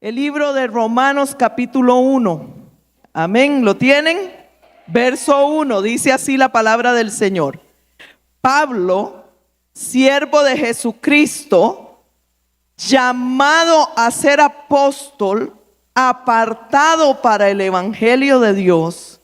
El libro de Romanos capítulo 1. Amén, ¿lo tienen? Verso 1, dice así la palabra del Señor. Pablo, siervo de Jesucristo, llamado a ser apóstol, apartado para el evangelio de Dios,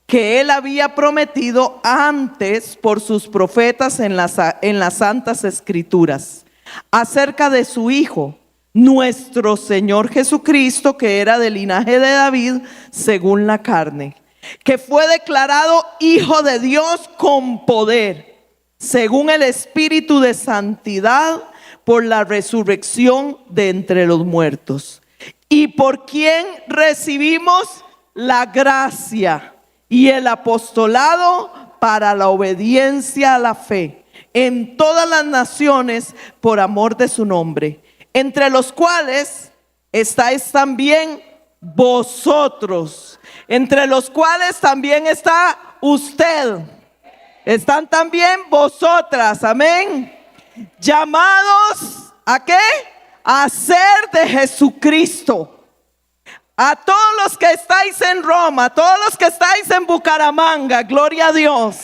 que él había prometido antes por sus profetas en las santas escrituras, acerca de su Hijo, nuestro Señor Jesucristo, que era del linaje de David según la carne, que fue declarado Hijo de Dios con poder, según el Espíritu de santidad, por la resurrección de entre los muertos, y por quien recibimos la gracia y el apostolado para la obediencia a la fe en todas las naciones por amor de su nombre, entre los cuales estáis también vosotros, entre los cuales también está usted, están también vosotras, amén, llamados ¿a qué? A ser de Jesucristo. A todos los que estáis en Roma, a todos los que estáis en Bucaramanga, gloria a Dios,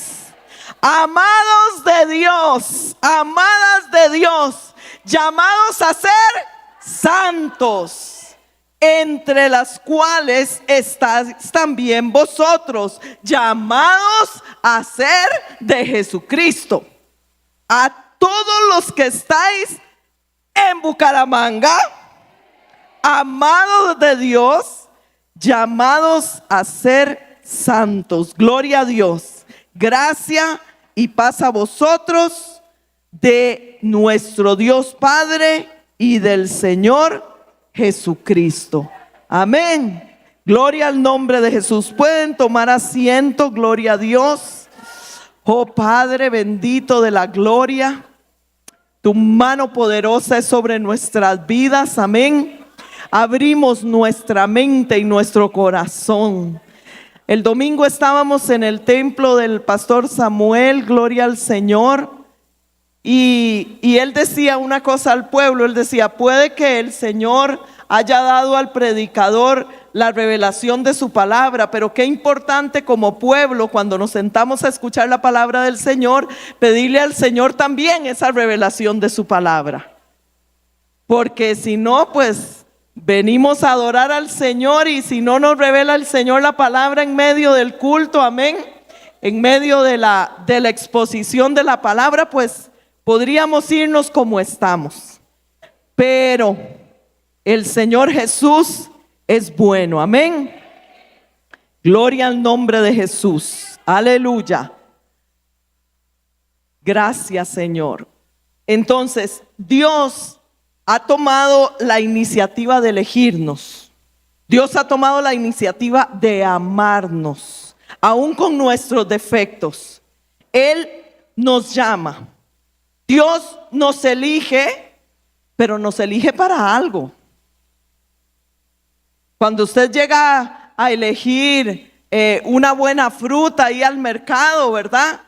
amados de Dios, amadas de Dios, llamados a ser santos, entre las cuales estáis también vosotros, llamados a ser de Jesucristo. A todos los que estáis en Bucaramanga, amados de Dios, llamados a ser santos, gloria a Dios, gracia y paz a vosotros de nuestro Dios Padre y del Señor Jesucristo. Amén. Gloria al nombre de Jesús. Pueden tomar asiento, gloria a Dios. Oh Padre bendito de la gloria, tu mano poderosa es sobre nuestras vidas, amén. Abrimos nuestra mente y nuestro corazón. El domingo estábamos en el templo del pastor Samuel, gloria al Señor, y él decía una cosa al pueblo. Él decía: puede que el Señor haya dado al predicador la revelación de su palabra, pero qué importante como pueblo, cuando nos sentamos a escuchar la palabra del Señor, pedirle al Señor también esa revelación de su palabra, porque si no, pues venimos a adorar al Señor, y si no nos revela el Señor la palabra en medio del culto, amén, en medio de la exposición de la palabra, pues podríamos irnos como estamos. Pero el Señor Jesús es bueno, amén. Gloria al nombre de Jesús, aleluya. Gracias, Señor. Entonces, Dios ha tomado la iniciativa de elegirnos. Dios ha tomado la iniciativa de amarnos, aún con nuestros defectos. Él nos llama. Dios nos elige, pero nos elige para algo. Cuando usted llega a elegir una buena fruta ahí al mercado, ¿verdad?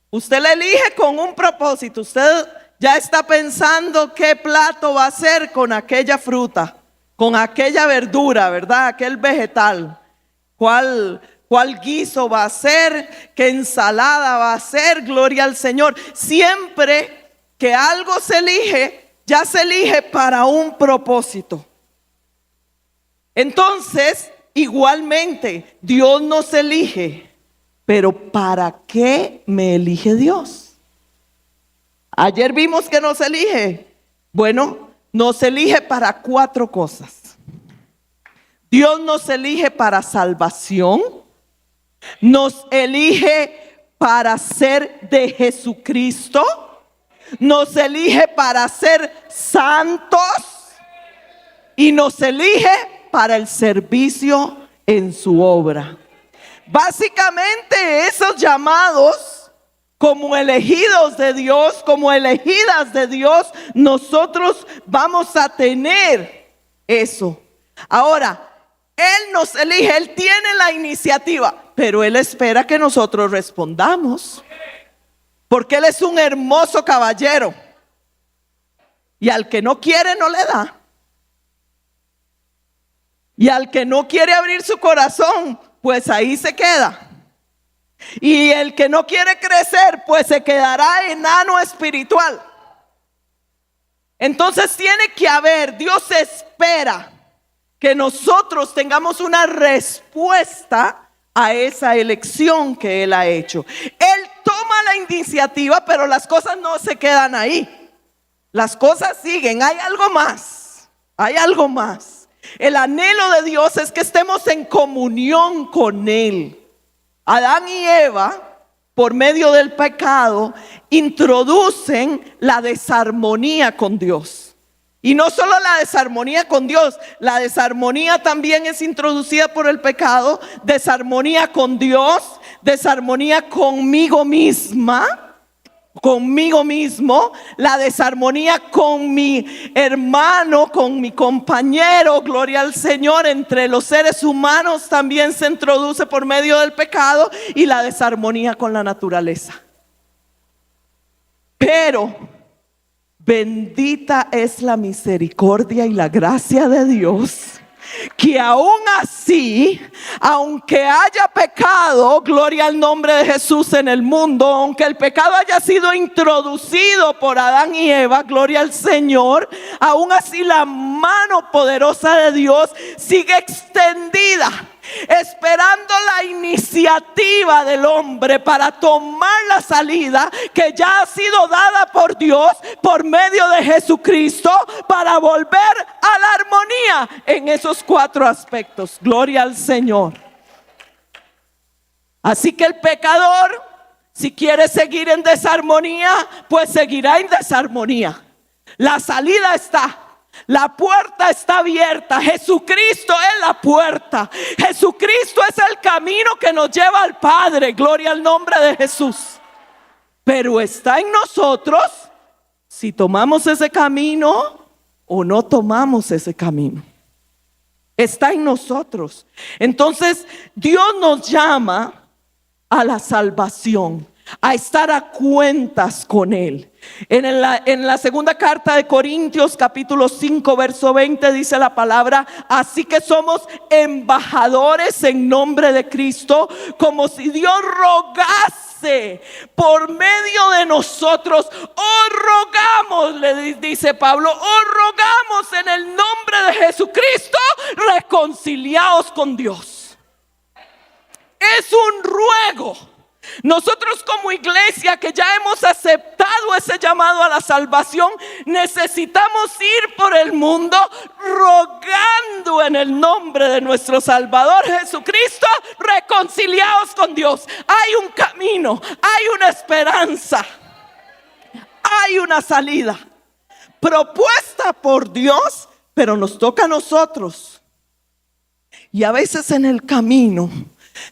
Usted la elige con un propósito. Usted ya está pensando qué plato va a hacer con aquella fruta, con aquella verdura, ¿verdad? Aquel vegetal. ¿Cuál guiso va a hacer? ¿Qué ensalada va a hacer? Gloria al Señor. Siempre que algo se elige, ya se elige para un propósito. Entonces, igualmente, Dios nos elige, pero ¿para qué me elige Dios? Ayer vimos que nos elige. Bueno, nos elige para 4 cosas. Dios nos elige para salvación, nos elige para ser de Jesucristo, nos elige para ser santos y nos elige para el servicio en su obra. Básicamente, esos llamados, como elegidos de Dios, como elegidas de Dios, nosotros vamos a tener eso. Ahora, Él nos elige, Él tiene la iniciativa, pero Él espera que nosotros respondamos, porque Él es un hermoso caballero, y al que no quiere no le da. Y al que no quiere abrir su corazón, pues ahí se queda. Y el que no quiere crecer, pues se quedará enano espiritual. Entonces tiene que haber, Dios espera que nosotros tengamos una respuesta a esa elección que Él ha hecho. Él toma la iniciativa, pero las cosas no se quedan ahí. Las cosas siguen, hay algo más, hay algo más. El anhelo de Dios es que estemos en comunión con Él. Adán y Eva, por medio del pecado, introducen la desarmonía con Dios. Y no solo la desarmonía con Dios, la desarmonía también es introducida por el pecado. Desarmonía con Dios, desarmonía conmigo misma, conmigo mismo, la desarmonía con mi hermano, con mi compañero, gloria al Señor. Entre los seres humanos también se introduce por medio del pecado, y la desarmonía con la naturaleza. Pero bendita es la misericordia y la gracia de Dios, que aún así, aunque haya pecado, gloria al nombre de Jesús, en el mundo, aunque el pecado haya sido introducido por Adán y Eva, gloria al Señor, aún así la mano poderosa de Dios sigue extendida, esperando la iniciativa del hombre para tomar la salida que ya ha sido dada por Dios por medio de Jesucristo, para volver a la armonía en esos 4 aspectos. Gloria al Señor. Así que el pecador, si quiere seguir en desarmonía, pues seguirá en desarmonía. La salida está. La puerta está abierta. Jesucristo es la puerta. Jesucristo es el camino que nos lleva al Padre. Gloria al nombre de Jesús. Pero está en nosotros si tomamos ese camino o no tomamos ese camino. Está en nosotros. Entonces Dios nos llama a la salvación, a estar a cuentas con Él. En la segunda carta de Corintios, capítulo 5, verso 20, dice la palabra: así que somos embajadores en nombre de Cristo, como si Dios rogase por medio de nosotros. Rogamos, le dice Pablo, rogamos en el nombre de Jesucristo, reconciliaos con Dios. Es un ruego. Nosotros como iglesia que ya hemos aceptado ese llamado a la salvación, necesitamos ir por el mundo rogando en el nombre de nuestro Salvador Jesucristo: reconciliaos con Dios. Hay un camino, hay una esperanza, hay una salida propuesta por Dios, pero nos toca a nosotros. Y a veces en el camino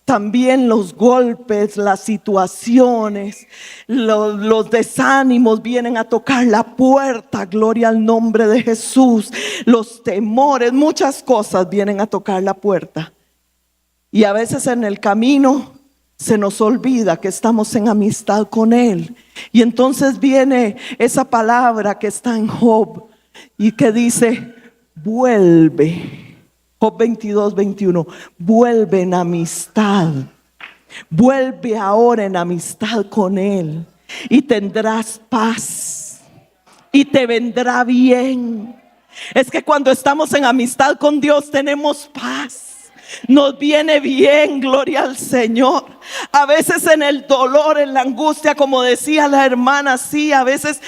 también los golpes, las situaciones, los desánimos vienen a tocar la puerta. Gloria al nombre de Jesús. Los temores, muchas cosas vienen a tocar la puerta. Y a veces en el camino se nos olvida que estamos en amistad con Él. Y entonces viene esa palabra que está en Job y que dice: vuelve. Job 22, 21. Vuelve en amistad. Vuelve ahora en amistad con Él, y tendrás paz, y te vendrá bien. Es que cuando estamos en amistad con Dios tenemos paz. Nos viene bien, gloria al Señor. A veces en el dolor, en la angustia, como decía la hermana, sí, a veces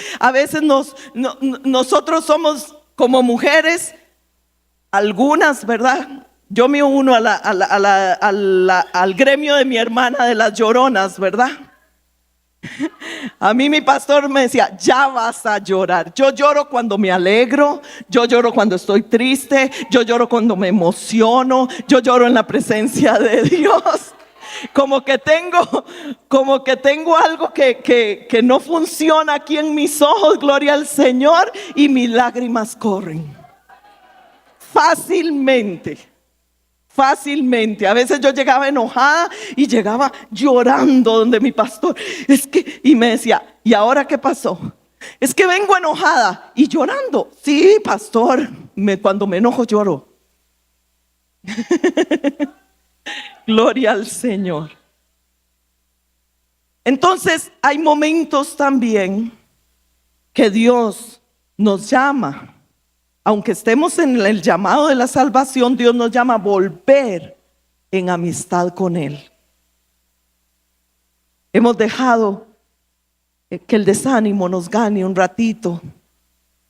nosotros somos como mujeres, algunas, ¿verdad? Yo me uno al gremio de mi hermana de las lloronas, ¿verdad? A mí mi pastor me decía: ya vas a llorar. Yo lloro cuando me alegro, yo lloro cuando estoy triste, yo lloro cuando me emociono, yo lloro en la presencia de Dios. Como que tengo algo que no funciona aquí en mis ojos, gloria al Señor, y mis lágrimas corren fácilmente. A veces yo llegaba enojada y llegaba llorando donde mi pastor. Y me decía: ¿y ahora qué pasó? Es que vengo enojada y llorando. Sí, pastor, cuando me enojo lloro. Gloria al Señor. Entonces hay momentos también que Dios nos llama. Aunque estemos en el llamado de la salvación, Dios nos llama a volver en amistad con Él. Hemos dejado que el desánimo nos gane un ratito,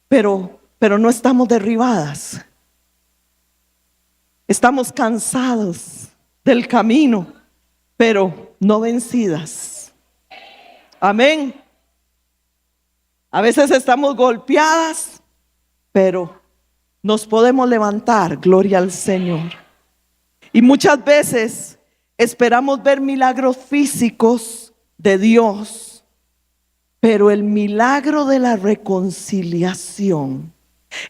pero no estamos derribadas. Estamos cansados del camino, pero no vencidas. Amén. A veces estamos golpeadas, pero nos podemos levantar, gloria al Señor. Y muchas veces esperamos ver milagros físicos de Dios, pero el milagro de la reconciliación,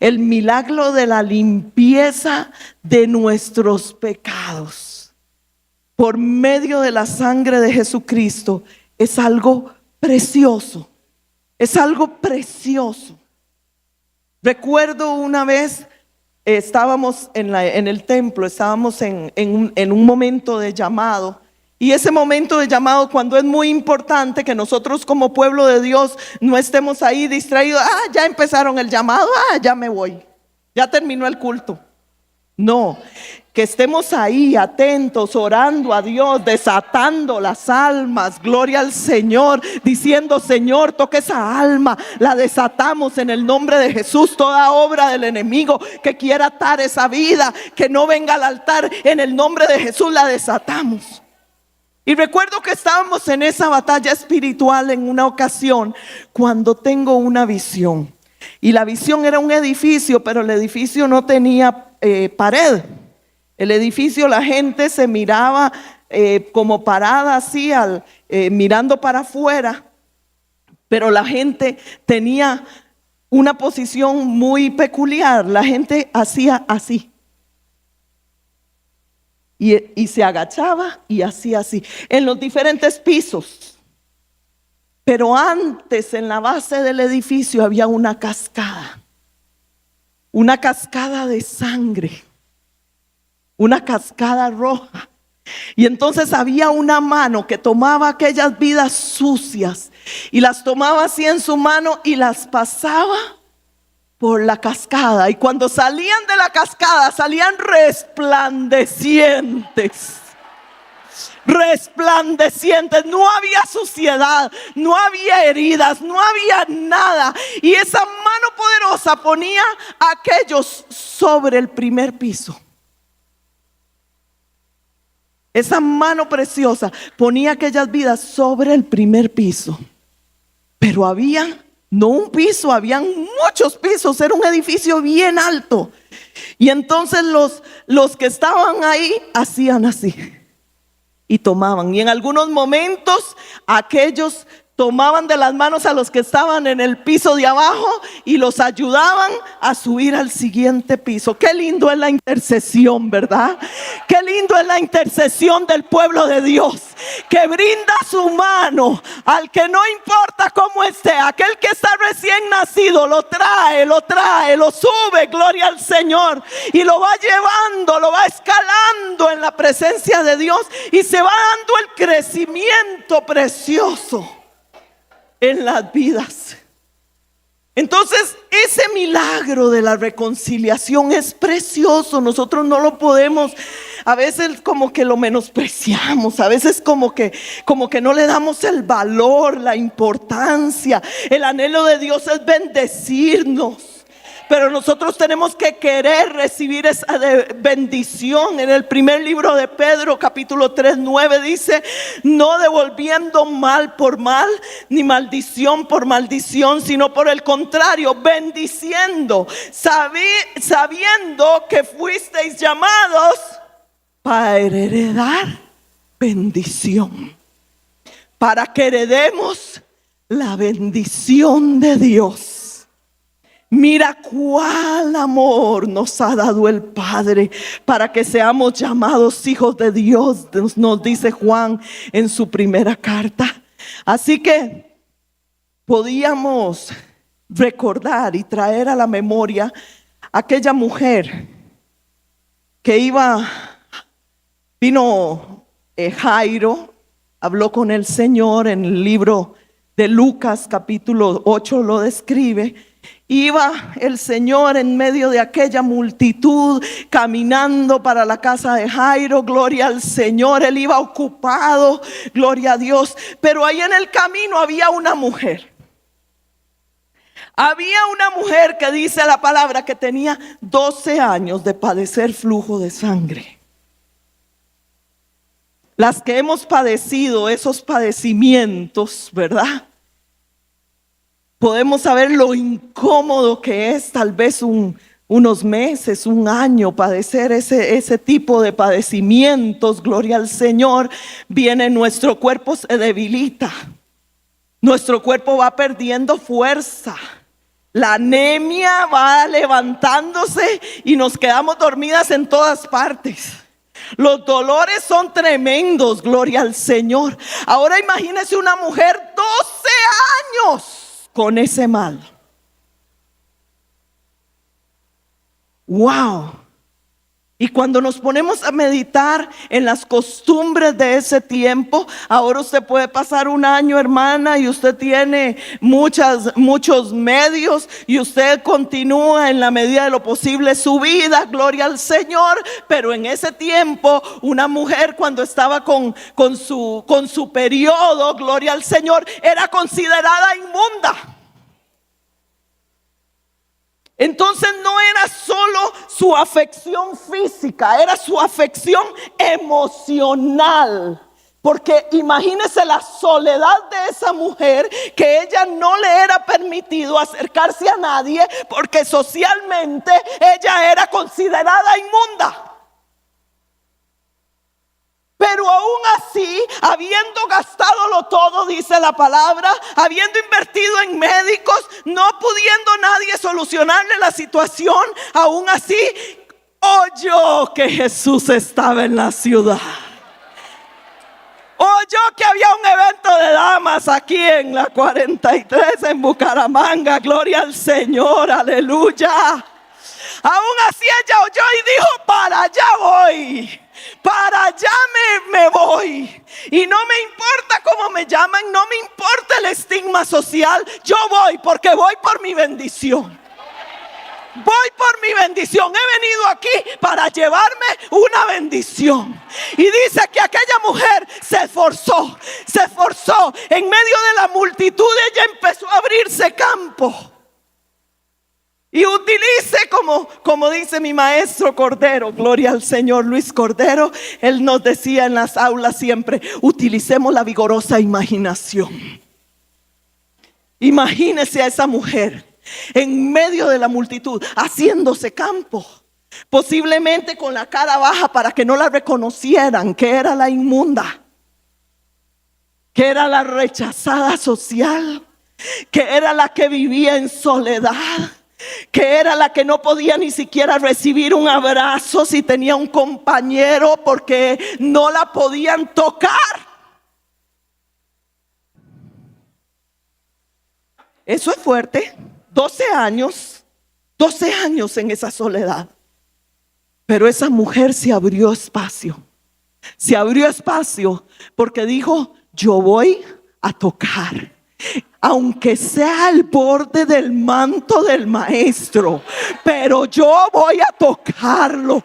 el milagro de la limpieza de nuestros pecados por medio de la sangre de Jesucristo es algo precioso. Es algo precioso. Recuerdo una vez estábamos en el templo, estábamos en un momento de llamado. Y ese momento de llamado, cuando es muy importante que nosotros como pueblo de Dios no estemos ahí distraídos. Ya empezaron el llamado, ya me voy, ya terminó el culto. No, que estemos ahí atentos, orando a Dios, desatando las almas, gloria al Señor, diciendo: Señor, toca esa alma, la desatamos en el nombre de Jesús. Toda obra del enemigo que quiera atar esa vida, que no venga al altar, en el nombre de Jesús la desatamos. Y recuerdo que estábamos en esa batalla espiritual en una ocasión, cuando tengo una visión. Y la visión era un edificio, pero el edificio no tenía pared. El edificio, la gente se miraba como parada así, mirando para afuera. Pero la gente tenía una posición muy peculiar. La gente hacía así. Y se agachaba y hacía así, en los diferentes pisos. Pero antes, en la base del edificio, había una cascada de sangre, una cascada roja. Y entonces había una mano que tomaba aquellas vidas sucias y las tomaba así en su mano y las pasaba por la cascada. Y cuando salían de la cascada, salían resplandecientes. Resplandecientes, no había suciedad, no había heridas, no había nada. Y esa mano poderosa ponía a aquellos sobre el primer piso. Esa mano preciosa ponía aquellas vidas sobre el primer piso. Pero había no un piso, habían muchos pisos, era un edificio bien alto. Y entonces los que estaban ahí hacían así y tomaban. Y en algunos momentos aquellos tomaban de las manos a los que estaban en el piso de abajo y los ayudaban a subir al siguiente piso. Qué lindo es la intercesión, ¿verdad? Qué lindo es la intercesión del pueblo de Dios, que brinda su mano al que no importa cómo esté. Aquel que está recién nacido lo trae, lo sube, gloria al Señor, y lo va llevando, lo va escalando en la presencia de Dios, y se va dando el crecimiento precioso en las vidas. Entonces ese milagro de la reconciliación es precioso. Nosotros no lo podemos, a veces como que lo menospreciamos, a veces como que no le damos el valor, la importancia. El anhelo de Dios es bendecirnos, pero nosotros tenemos que querer recibir esa bendición. En el primer libro de Pedro, capítulo 3, 9 dice: no devolviendo mal por mal, ni maldición por maldición, sino por el contrario, bendiciendo, sabiendo que fuisteis llamados para heredar bendición, para que heredemos la bendición de Dios. Mira cuál amor nos ha dado el Padre para que seamos llamados hijos de Dios, nos dice Juan en su primera carta. Así que podíamos recordar y traer a la memoria aquella mujer que vino Jairo, habló con el Señor. En el libro de Lucas capítulo 8 lo describe. Iba el Señor en medio de aquella multitud caminando para la casa de Jairo, gloria al Señor. Él iba ocupado, gloria a Dios. Pero ahí en el camino había una mujer. Había una mujer que dice la palabra que tenía 12 años de padecer flujo de sangre. Las que hemos padecido esos padecimientos, ¿verdad? Podemos saber lo incómodo que es tal vez unos meses, un año padecer ese tipo de padecimientos. Gloria al Señor. Viene, nuestro cuerpo se debilita. Nuestro cuerpo va perdiendo fuerza. La anemia va levantándose y nos quedamos dormidas en todas partes. Los dolores son tremendos, gloria al Señor. Ahora imagínese una mujer 12 años con ese mal. Wow. Y cuando nos ponemos a meditar en las costumbres de ese tiempo, ahora usted puede pasar un año, hermana, y usted tiene muchos medios, y usted continúa en la medida de lo posible su vida, gloria al Señor. Pero en ese tiempo, una mujer cuando estaba con su periodo, gloria al Señor, era considerada inmunda. Entonces no era solo su afección física, era su afección emocional. Porque imagínese la soledad de esa mujer, que ella no le era permitido acercarse a nadie, porque socialmente ella era considerada inmunda. Pero aún así, habiendo gastado todo, dice la palabra, habiendo invertido en médicos, no pudiendo nadie solucionarle la situación, aún así oyó que Jesús estaba en la ciudad. Oyó que había un evento de damas aquí en la 43 en Bucaramanga. Gloria al Señor, aleluya. Aún así ella oyó y dijo: para allá voy. Para allá me voy. Y no me importa cómo me llaman, no me importa el estigma social. Yo voy porque voy por mi bendición. Voy por mi bendición. He venido aquí para llevarme una bendición. Y dice que aquella mujer se esforzó en medio de la multitud. Ella empezó a abrirse campo. Y utilice, como dice mi maestro Cordero, gloria al Señor, Luis Cordero. Él nos decía en las aulas siempre: utilicemos la vigorosa imaginación. Imagínese a esa mujer en medio de la multitud, haciéndose campo, posiblemente con la cara baja para que no la reconocieran, que era la inmunda, que era la rechazada social, que era la que vivía en soledad, que era la que no podía ni siquiera recibir un abrazo si tenía un compañero, porque no la podían tocar. Eso es fuerte. 12 años en esa soledad. Pero esa mujer se abrió espacio. Se abrió espacio porque dijo: yo voy a tocar, aunque sea el borde del manto del maestro, pero yo voy a tocarlo.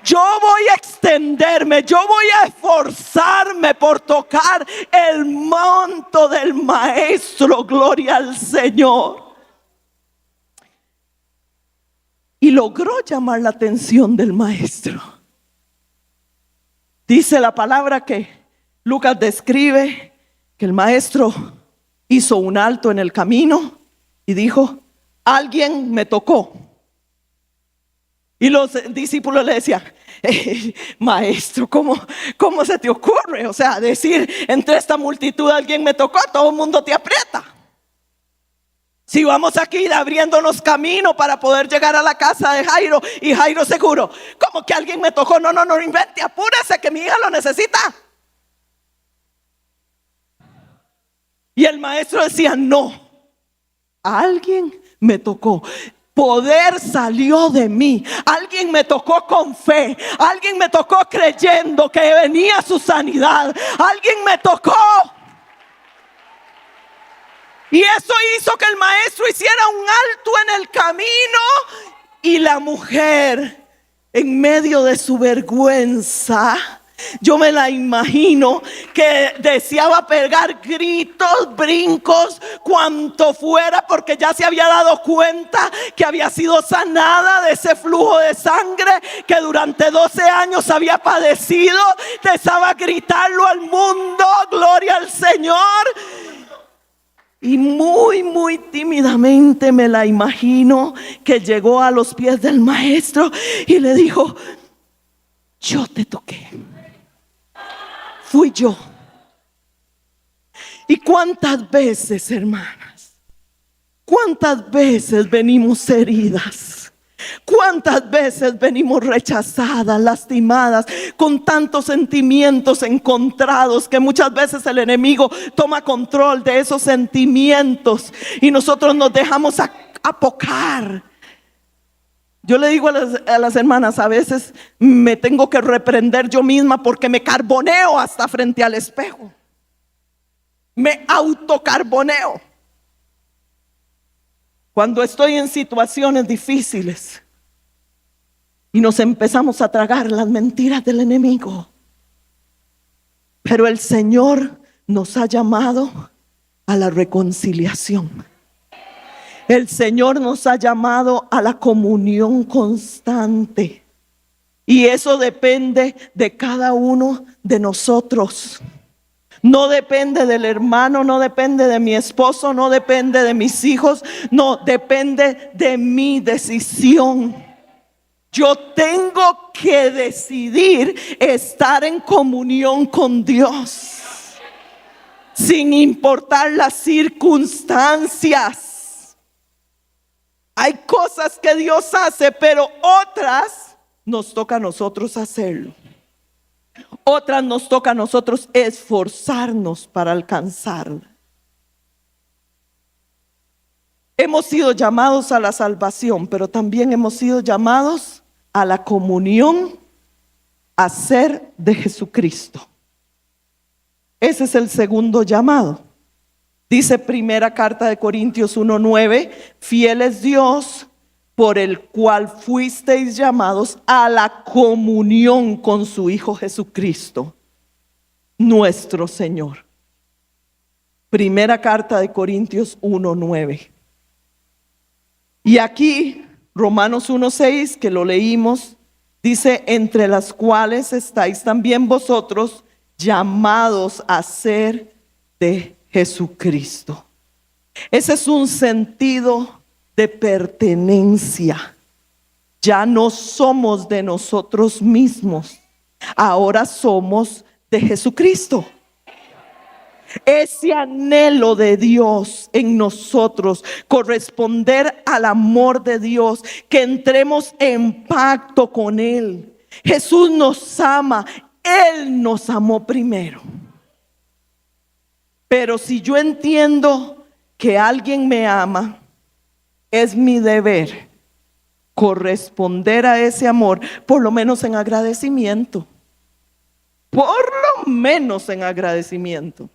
Yo voy a extenderme, yo voy a esforzarme por tocar el manto del maestro. Gloria al Señor. Y logró llamar la atención del maestro. Dice la palabra que Lucas describe que el maestro hizo un alto en el camino y dijo: alguien me tocó. Y los discípulos le decían: maestro, ¿cómo se te ocurre? O sea, decir entre esta multitud alguien me tocó, todo el mundo te aprieta. Si vamos aquí abriéndonos camino para poder llegar a la casa de Jairo, y Jairo seguro: ¿cómo que alguien me tocó? No invente, apúrese que mi hija lo necesita. Y el maestro decía: no, alguien me tocó. Poder salió de mí. Alguien me tocó con fe. Alguien me tocó creyendo que venía su sanidad. Alguien me tocó. Y eso hizo que el maestro hiciera un alto en el camino. Y la mujer, en medio de su vergüenza, yo me la imagino que deseaba pegar gritos, brincos, cuanto fuera, porque ya se había dado cuenta que había sido sanada de ese flujo de sangre que durante 12 años había padecido. Deseaba gritarlo al mundo, gloria al Señor. Y muy tímidamente me la imagino que llegó a los pies del maestro y le dijo: yo te toqué. Fui yo. ¿Y cuántas veces, hermanas? ¿Cuántas veces venimos heridas? ¿Cuántas veces venimos rechazadas, lastimadas, con tantos sentimientos encontrados que muchas veces el enemigo toma control de esos sentimientos y nosotros nos dejamos apocar? Yo le digo a las hermanas, a veces me tengo que reprender yo misma porque me carboneo hasta frente al espejo. Me autocarboneo. Cuando estoy en situaciones difíciles y nos empezamos a tragar las mentiras del enemigo. Pero el Señor nos ha llamado a la reconciliación. El Señor nos ha llamado a la comunión constante. Y eso depende de cada uno de nosotros. No depende del hermano, no depende de mi esposo, no depende de mis hijos, no, depende de mi decisión. Yo tengo que decidir estar en comunión con Dios, sin importar las circunstancias. Hay cosas que Dios hace, pero otras nos toca a nosotros hacerlo. Otras nos toca a nosotros esforzarnos para alcanzarla. Hemos sido llamados a la salvación, pero también hemos sido llamados a la comunión, a ser de Jesucristo. Ese es el segundo llamado. Dice primera carta de Corintios 1:9, fiel es Dios, por el cual fuisteis llamados a la comunión con su Hijo Jesucristo, nuestro Señor. Primera carta de Corintios 1:9. Y aquí, Romanos 1:6, que lo leímos, dice: entre las cuales estáis también vosotros llamados a ser de Jesucristo. Ese es un sentido de pertenencia. Ya no somos de nosotros mismos, ahora somos de Jesucristo. Ese anhelo de Dios en nosotros, corresponder al amor de Dios, que entremos en pacto con Él. Jesús nos ama, Él nos amó primero. Pero si yo entiendo que alguien me ama, es mi deber corresponder a ese amor, por lo menos en agradecimiento. Por lo menos en agradecimiento.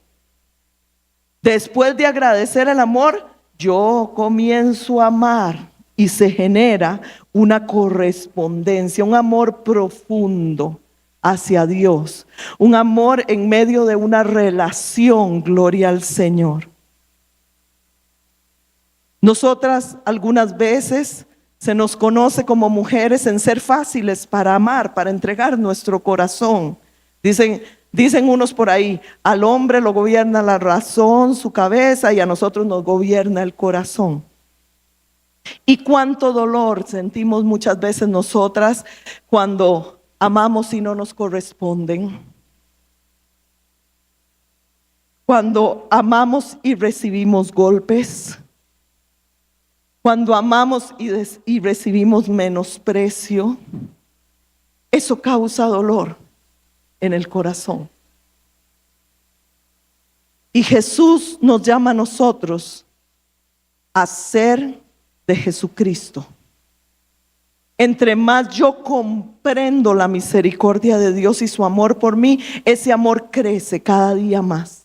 Después de agradecer el amor, yo comienzo a amar y se genera una correspondencia, un amor profundo hacia Dios, un amor en medio de una relación, gloria al Señor. Nosotras algunas veces se nos conoce como mujeres en ser fáciles para amar, para entregar nuestro corazón. Dicen unos por ahí, al hombre lo gobierna la razón, su cabeza, y a nosotros nos gobierna el corazón. Y cuánto dolor sentimos muchas veces nosotras cuando amamos y no nos corresponden. Cuando amamos y recibimos golpes. Cuando amamos y recibimos menosprecio. Eso causa dolor en el corazón. Y Jesús nos llama a nosotros a ser de Jesucristo, entre más yo comprendo la misericordia de Dios y su amor por mí, ese amor crece cada día más.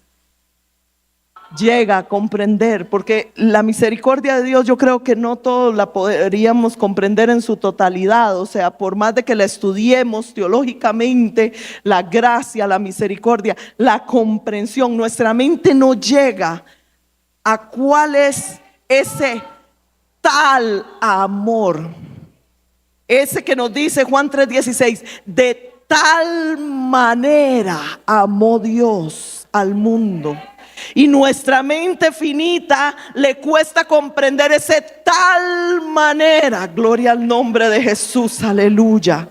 Llega a comprender, porque la misericordia de Dios yo creo que no todos la podríamos comprender en su totalidad. O sea, por más de que la estudiemos teológicamente, la gracia, la misericordia, la comprensión, nuestra mente no llega a cuál es ese tal amor. Ese que nos dice Juan 3:16, de tal manera amó Dios al mundo. Y nuestra mente finita le cuesta comprender ese tal manera. Gloria al nombre de Jesús, aleluya.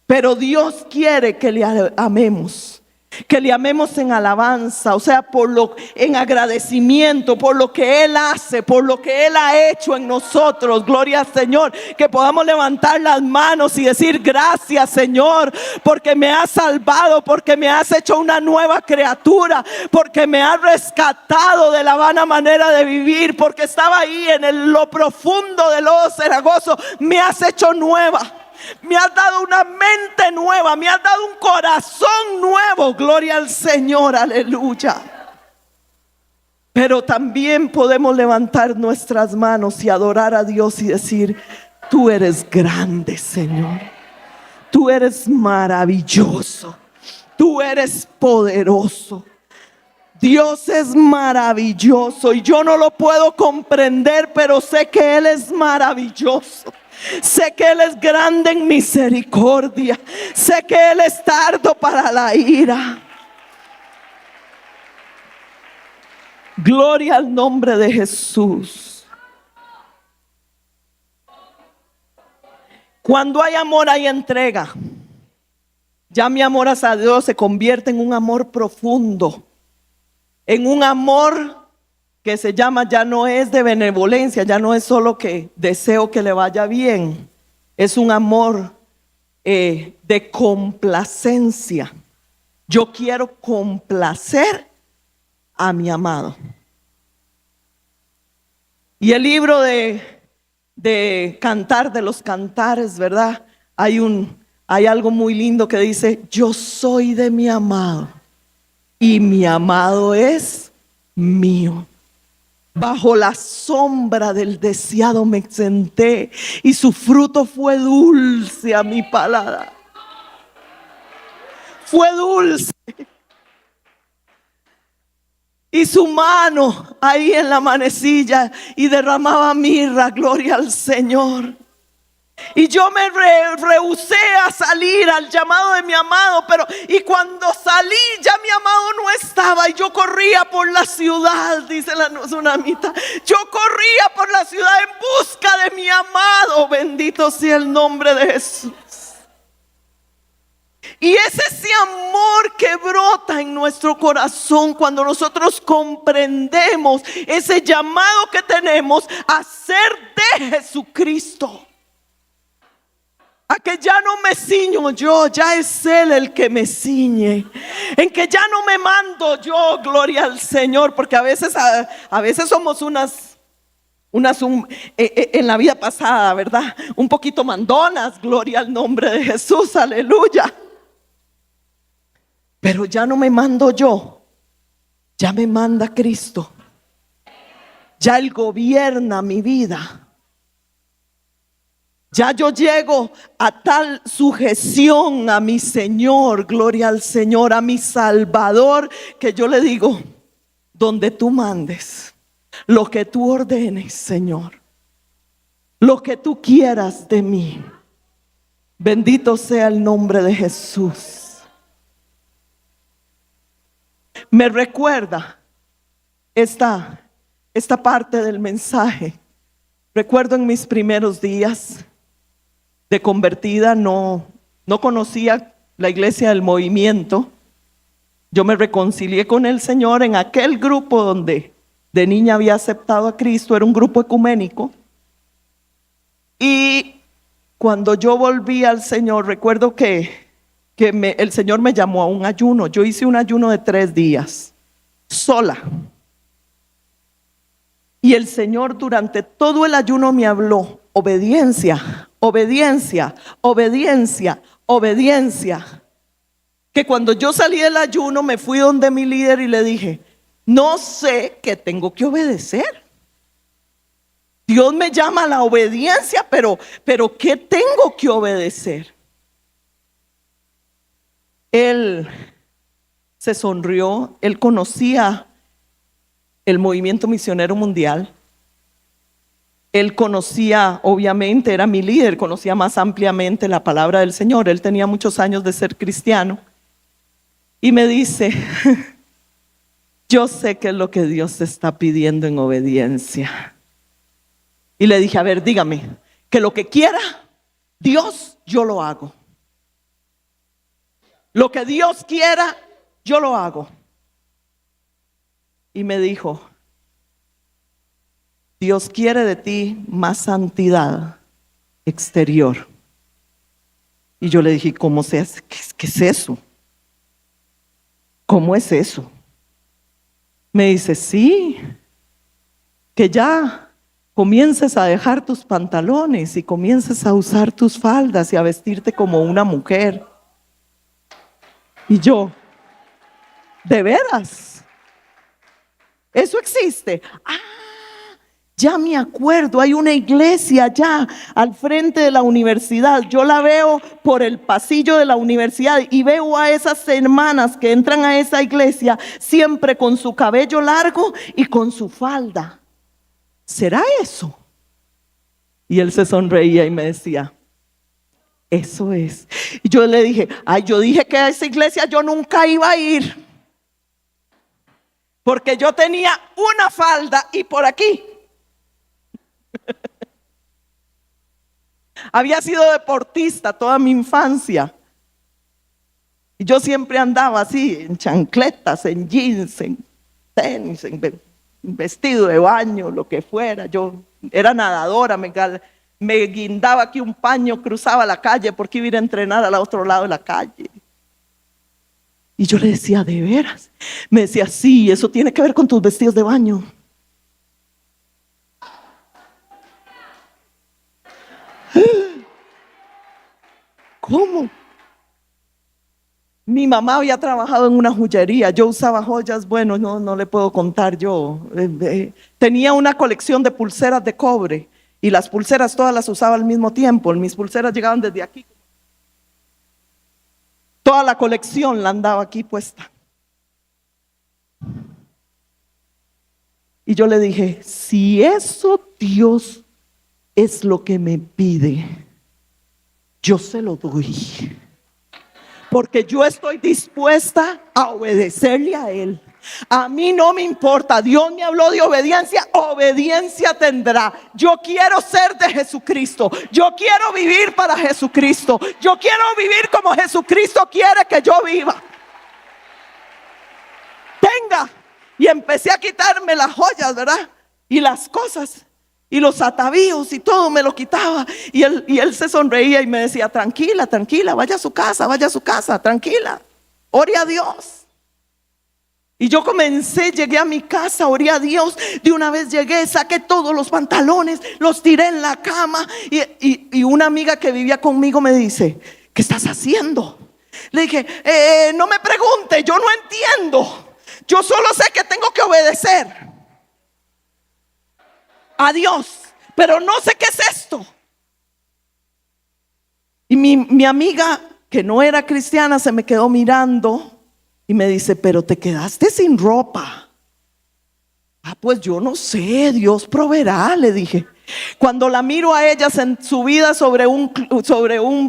Pero Dios quiere que le amemos. Que le amemos en alabanza, o sea, en agradecimiento por lo que Él hace, por lo que Él ha hecho en nosotros. Gloria al Señor, que podamos levantar las manos y decir gracias, Señor, porque me has salvado, porque me has hecho una nueva criatura, porque me has rescatado de la vana manera de vivir, porque estaba ahí en lo profundo del lodo cenagoso. Me has hecho nueva. Me has dado una mente nueva, me has dado un corazón nuevo. Gloria al Señor, aleluya. Pero también podemos levantar nuestras manos y adorar a Dios y decir: tú eres grande, Señor. Tú eres maravilloso. Tú eres poderoso. Dios es maravilloso y yo no lo puedo comprender, pero sé que Él es maravilloso. Sé que Él es grande en misericordia. Sé que Él es tardo para la ira. Gloria al nombre de Jesús. Cuando hay amor hay entrega. Ya mi amor hacia Dios se convierte en un amor profundo, en un amor que se llama, ya no es de benevolencia, ya no es solo que deseo que le vaya bien, es un amor de complacencia. Yo quiero complacer a mi amado. Y el libro de Cantar de los Cantares, ¿verdad? Hay algo muy lindo que dice: yo soy de mi amado y mi amado es mío. Bajo la sombra del deseado me senté y su fruto fue dulce a mi paladar. Fue dulce. Y su mano ahí en la manecilla y derramaba mirra. Gloria al Señor. Y yo me rehusé a salir al llamado de mi amado, y cuando salí ya mi amado no estaba y yo corría por la ciudad, dice la tsunamita. Yo corría por la ciudad en busca de mi amado. Bendito sea el nombre de Jesús. Y es ese amor que brota en nuestro corazón cuando nosotros comprendemos ese llamado que tenemos a ser de Jesucristo. A que ya no me ciño yo, ya es Él el que me ciñe. En que ya no me mando yo, gloria al Señor. Porque a veces somos en la vida pasada, ¿verdad? Un poquito mandonas, gloria al nombre de Jesús, aleluya. Pero ya no me mando yo, ya me manda Cristo. Ya Él gobierna mi vida. Ya yo llego a tal sujeción a mi Señor, gloria al Señor, a mi Salvador, que yo le digo: donde tú mandes, lo que tú ordenes, Señor, lo que tú quieras de mí. Bendito sea el nombre de Jesús. Me recuerda esta parte del mensaje. Recuerdo en mis primeros días de convertida, no conocía la iglesia del movimiento. Yo me reconcilié con el Señor en aquel grupo donde de niña había aceptado a Cristo. Era un grupo ecuménico. Y cuando yo volví al Señor, recuerdo que el Señor me llamó a un ayuno. Yo hice un ayuno de 3 días, sola. Y el Señor durante todo el ayuno me habló: obediencia, obediencia, obediencia, obediencia. Que cuando yo salí del ayuno me fui donde mi líder y le dije: no sé qué tengo que obedecer. Dios me llama a la obediencia, pero ¿qué tengo que obedecer? Él se sonrió. Él conocía el movimiento misionero mundial. Él conocía, obviamente, era mi líder, conocía más ampliamente la palabra del Señor. Él tenía muchos años de ser cristiano. Y me dice: yo sé qué es lo que Dios te está pidiendo en obediencia. Y le dije: a ver, dígame, que lo que quiera Dios, yo lo hago. Lo que Dios quiera, yo lo hago. Y me dijo: Dios quiere de ti más santidad exterior. Y yo le dije: ¿cómo se hace? ¿Qué es eso? ¿Cómo es eso? Me dice: sí, que ya comiences a dejar tus pantalones y comiences a usar tus faldas y a vestirte como una mujer. Y yo: ¿de veras? ¿Eso existe? Ya me acuerdo, hay una iglesia allá al frente de la universidad. Yo la veo por el pasillo de la universidad y veo a esas hermanas que entran a esa iglesia siempre con su cabello largo y con su falda. ¿Será eso? Y él se sonreía y me decía: eso es. Y yo le dije: ay, yo dije que a esa iglesia yo nunca iba a ir, porque yo tenía una falda y por aquí. Había sido deportista toda mi infancia. Y yo siempre andaba así, en chancletas, en jeans, en tenis, en vestido de baño, lo que fuera. Yo era nadadora, me guindaba aquí un paño, cruzaba la calle porque iba a ir a entrenar al otro lado de la calle. Y yo le decía: ¿de veras? Me decía: sí, eso tiene que ver con tus vestidos de baño. ¿Cómo? Mi mamá había trabajado en una joyería. Yo usaba joyas, bueno, no le puedo contar yo. Tenía una colección de pulseras de cobre y las pulseras todas las usaba al mismo tiempo. Mis pulseras llegaban desde aquí. Toda la colección la andaba aquí puesta. Y yo le dije: si eso Dios es lo que me pide, yo se lo doy. Porque yo estoy dispuesta a obedecerle a Él. A mí no me importa. Dios me habló de obediencia, obediencia tendrá. Yo quiero ser de Jesucristo. Yo quiero vivir para Jesucristo. Yo quiero vivir como Jesucristo quiere que yo viva. Tenga. Y empecé a quitarme las joyas, ¿verdad? Y las cosas. Y los atavíos y todo me lo quitaba. Y él se sonreía y me decía: tranquila, tranquila, vaya a su casa, tranquila. Ore a Dios. Y yo comencé, llegué a mi casa, oré a Dios. De una vez llegué, saqué todos los pantalones, los tiré en la cama. Y una amiga que vivía conmigo me dice: ¿qué estás haciendo? Le dije: no me pregunte, yo no entiendo. Yo solo sé que tengo que obedecer a Dios, pero no sé qué es esto. Y mi amiga, que no era cristiana, se me quedó mirando y me dice: pero te quedaste sin ropa. Pues yo no sé, Dios proveerá, le dije. Cuando la miro a ella subida sobre un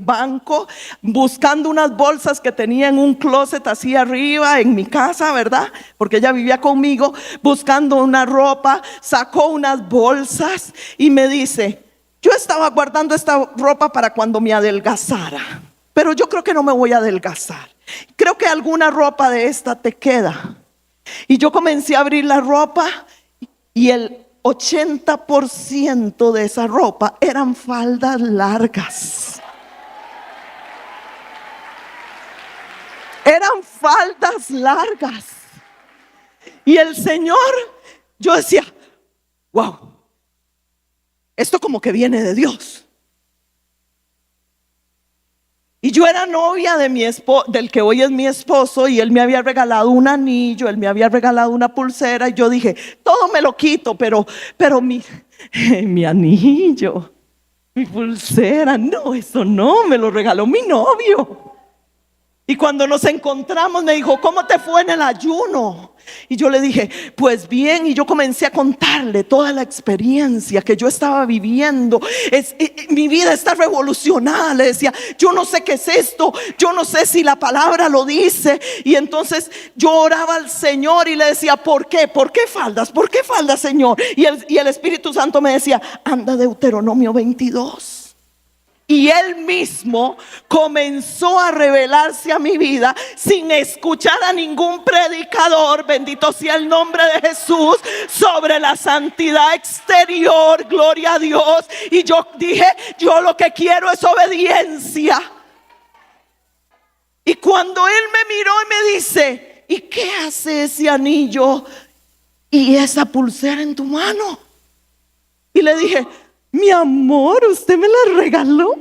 banco, buscando unas bolsas que tenía en un closet así arriba en mi casa, ¿verdad? Porque ella vivía conmigo, buscando una ropa, sacó unas bolsas y me dice: yo estaba guardando esta ropa para cuando me adelgazara, pero yo creo que no me voy a adelgazar. Creo que alguna ropa de esta te queda. Y yo comencé a abrir la ropa y el 80% de esa ropa eran faldas largas. Eran faldas largas. Y el Señor, yo decía: wow, esto como que viene de Dios. Y yo era novia de del que hoy es mi esposo, y él me había regalado un anillo, él me había regalado una pulsera, y yo dije, todo me lo quito, pero mi anillo, mi pulsera, no, eso no, me lo regaló mi novio. Y cuando nos encontramos me dijo, ¿cómo te fue en el ayuno? Y yo le dije, pues bien. Y yo comencé a contarle toda la experiencia que yo estaba viviendo. Mi vida está revolucionada. Le decía, yo no sé qué es esto, yo no sé si la palabra lo dice. Y entonces yo oraba al Señor y le decía, ¿por qué? ¿Por qué faldas? ¿Por qué faldas, Señor? Y el Espíritu Santo me decía, anda Deuteronomio 22. Y Él mismo comenzó a revelarse a mi vida sin escuchar a ningún predicador, bendito sea el nombre de Jesús, sobre la santidad exterior, gloria a Dios. Y yo dije, yo lo que quiero es obediencia. Y cuando Él me miró y me dice, ¿y qué hace ese anillo y esa pulsera en tu mano? Y le dije, mi amor, usted me la regaló.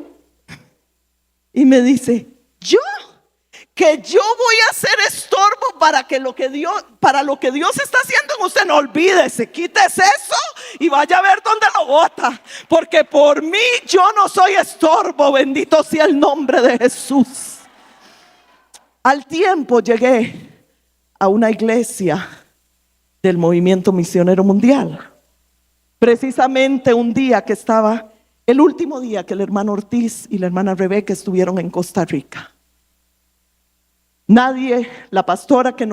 Y me dice, yo voy a ser estorbo para lo que Dios está haciendo en usted. No, olvídese, quítese eso y vaya a ver dónde lo bota, porque por mí yo no soy estorbo, bendito sea el nombre de Jesús. Al tiempo llegué a una iglesia del Movimiento Misionero Mundial. Precisamente un día que estaba, el último día que el hermano Ortiz y la hermana Rebeca estuvieron en Costa Rica. Nadie, la pastora que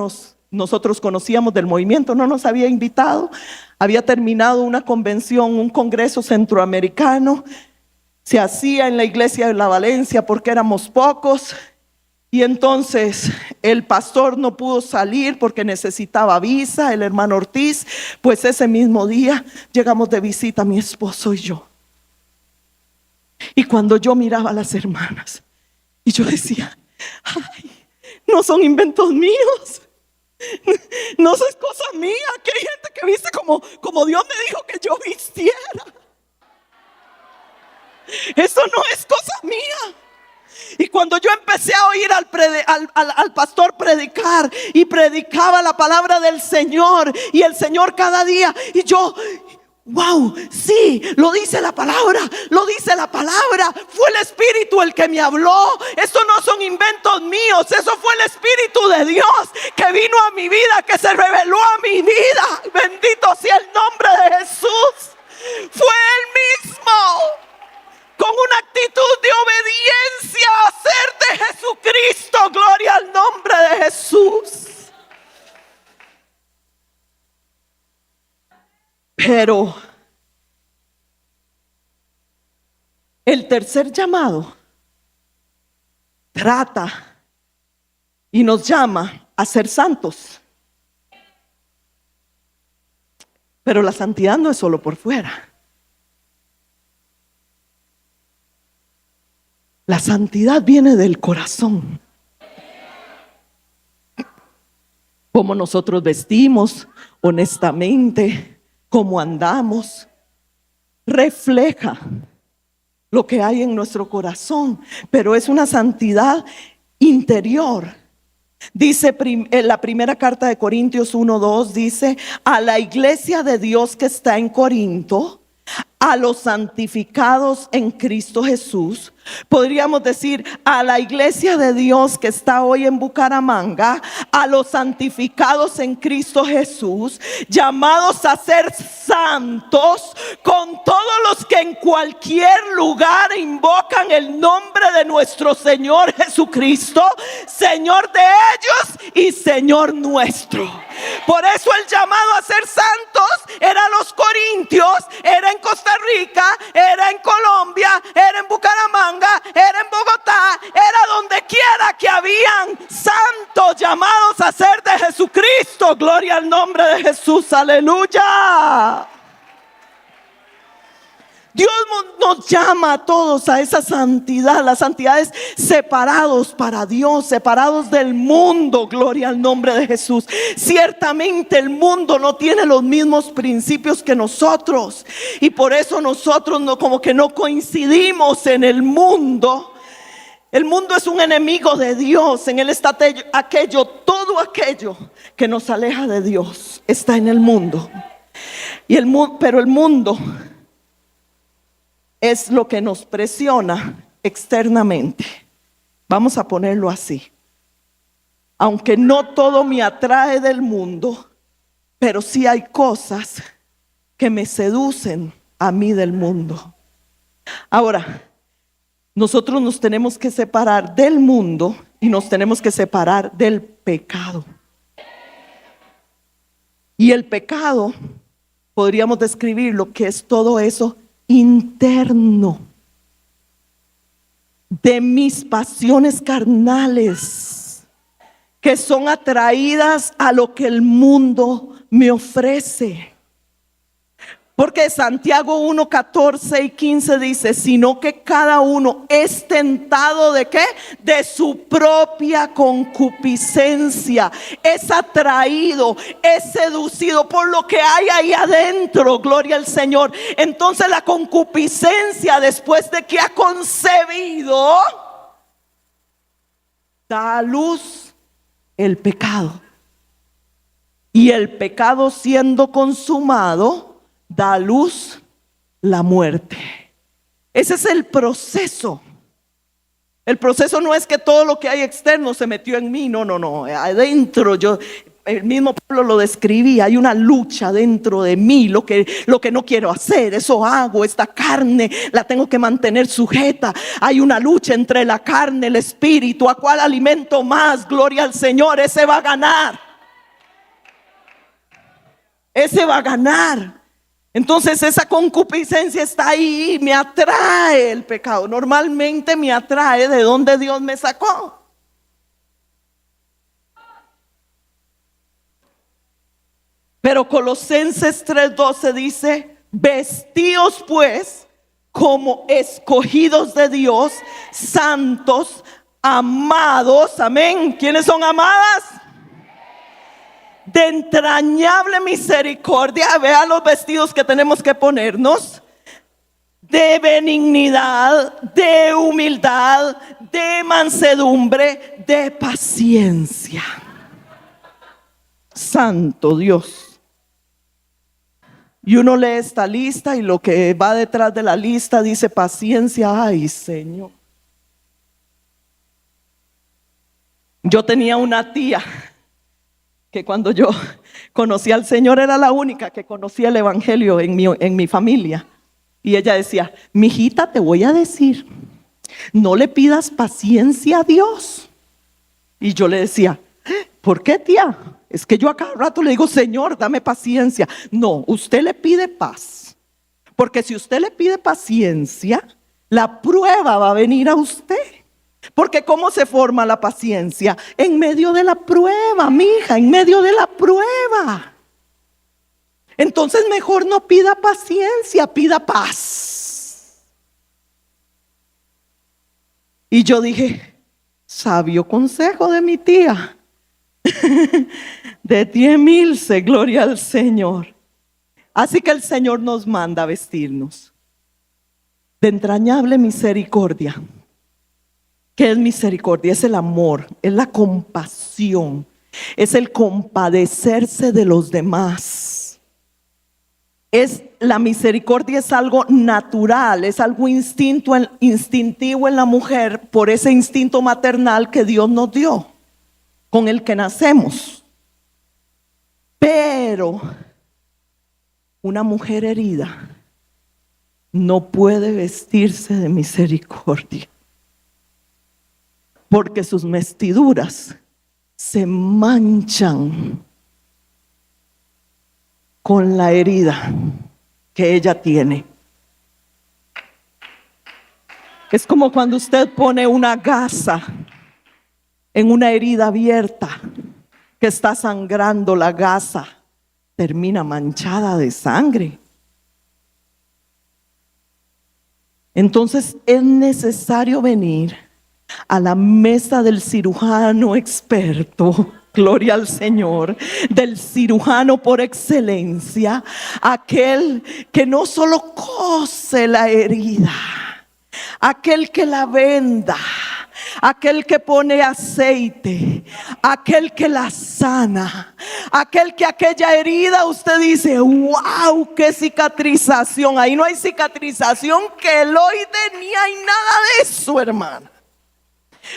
nosotros conocíamos del movimiento, no nos había invitado. Había terminado una convención, un congreso centroamericano. Se hacía en la iglesia de La Valencia porque éramos pocos. Y entonces el pastor no pudo salir porque necesitaba visa, el hermano Ortiz. Pues ese mismo día llegamos de visita mi esposo y yo. Y cuando yo miraba a las hermanas y yo decía, ay, no son inventos míos, no es cosa mía, que hay gente que viste como Dios me dijo que yo vistiera. Eso no es cosa mía. Y cuando yo empecé a oír al pastor predicar, y predicaba la palabra del Señor, y el Señor cada día, y yo, wow, sí, lo dice la palabra, fue el Espíritu el que me habló. Esto no son inventos míos, eso fue el Espíritu de Dios que vino a mi vida, que se reveló a mi vida. Bendito sea el nombre de Jesús. Fue Él mismo, con una actitud de obediencia, a hacer de Jesucristo, gloria al nombre de Jesús. Pero el tercer llamado trata y nos llama a ser santos. Pero la santidad no es solo por fuera. La santidad viene del corazón. Cómo nosotros vestimos honestamente, cómo andamos, refleja lo que hay en nuestro corazón, pero es una santidad interior. Dice en la primera carta de Corintios 1:2, dice, a la iglesia de Dios que está en Corinto, a los santificados en Cristo Jesús. Podríamos decir a la iglesia de Dios que está hoy en Bucaramanga, a los santificados en Cristo Jesús, llamados a ser santos, con todos los que en cualquier lugar invocan el nombre de nuestro Señor Jesucristo, Señor de ellos y Señor nuestro. Por eso el llamado a ser santos era a los corintios, era en Costa Rica, era en Colombia, era en Bucaramanga, era en Bogotá, era donde quiera que habían santos llamados a ser de Jesucristo. Gloria al nombre de Jesús, aleluya. Dios nos llama a todos a esa santidad. La santidad es separados para Dios, separados del mundo. Gloria al nombre de Jesús. Ciertamente el mundo no tiene los mismos principios que nosotros, y por eso nosotros como que no coincidimos en el mundo. El mundo es un enemigo de Dios. En él está todo aquello que nos aleja de Dios está en el mundo. Pero el mundo es lo que nos presiona externamente. Vamos a ponerlo así. Aunque no todo me atrae del mundo, pero sí hay cosas que me seducen a mí del mundo. Ahora, nosotros nos tenemos que separar del mundo y nos tenemos que separar del pecado. Y el pecado, podríamos describir lo que es todo eso interno, de mis pasiones carnales, que son atraídas a lo que el mundo me ofrece. Porque Santiago 1, 14 y 15 dice: sino que cada uno es tentado ¿de qué? De su propia concupiscencia. Es atraído, es seducido por lo que hay ahí adentro. Gloria al Señor. Entonces la concupiscencia, después de que ha concebido, da a luz el pecado. Y el pecado, siendo consumado, da a luz la muerte. Ese es el proceso. El proceso no es que todo lo que hay externo se metió en mí. No. Adentro, el mismo Pablo lo describía. Hay una lucha dentro de mí. Lo que no quiero hacer, eso hago. Esta carne la tengo que mantener sujeta. Hay una lucha entre la carne y el espíritu. ¿A cuál alimento más? Gloria al Señor. Ese va a ganar. Ese va a ganar. Entonces esa concupiscencia está ahí y me atrae el pecado. Normalmente me atrae de donde Dios me sacó. Pero Colosenses 3:12 dice: vestíos pues como escogidos de Dios, santos, amados. Amén. ¿Quiénes son amadas? De entrañable misericordia. Vean los vestidos que tenemos que ponernos: de benignidad, de humildad, de mansedumbre, de paciencia. Santo Dios. Y uno lee esta lista y lo que va detrás de la lista dice paciencia. Ay, Señor. Yo tenía una tía que cuando yo conocí al Señor era la única que conocía el evangelio en mi familia. Y ella decía: mijita, te voy a decir, no le pidas paciencia a Dios. Y yo le decía: ¿por qué, tía? Es que yo a cada rato le digo: Señor, dame paciencia. No, usted le pide paz. Porque si usted le pide paciencia, la prueba va a venir a usted. Porque ¿cómo se forma la paciencia? En medio de la prueba, mija, en medio de la prueba. Entonces mejor no pida paciencia, pida paz. Y yo dije: sabio consejo de mi tía. De ti, Emilce, gloria al Señor. Así que el Señor nos manda a vestirnos de entrañable misericordia. ¿Qué es misericordia? Es el amor, es la compasión, es el compadecerse de los demás. La misericordia es algo natural, es algo instintivo en la mujer por ese instinto maternal que Dios nos dio, con el que nacemos. Pero una mujer herida no puede vestirse de misericordia, porque sus vestiduras se manchan con la herida que ella tiene. Es como cuando usted pone una gasa en una herida abierta que está sangrando. La gasa termina manchada de sangre. Entonces es necesario venir a la mesa del cirujano experto. Gloria al Señor, del cirujano por excelencia, aquel que no solo cose la herida, aquel que la venda, aquel que pone aceite, aquel que la sana, aquel que aquella herida usted dice, wow, qué cicatrización. Ahí no hay cicatrización queloide ni hay nada de eso, hermana.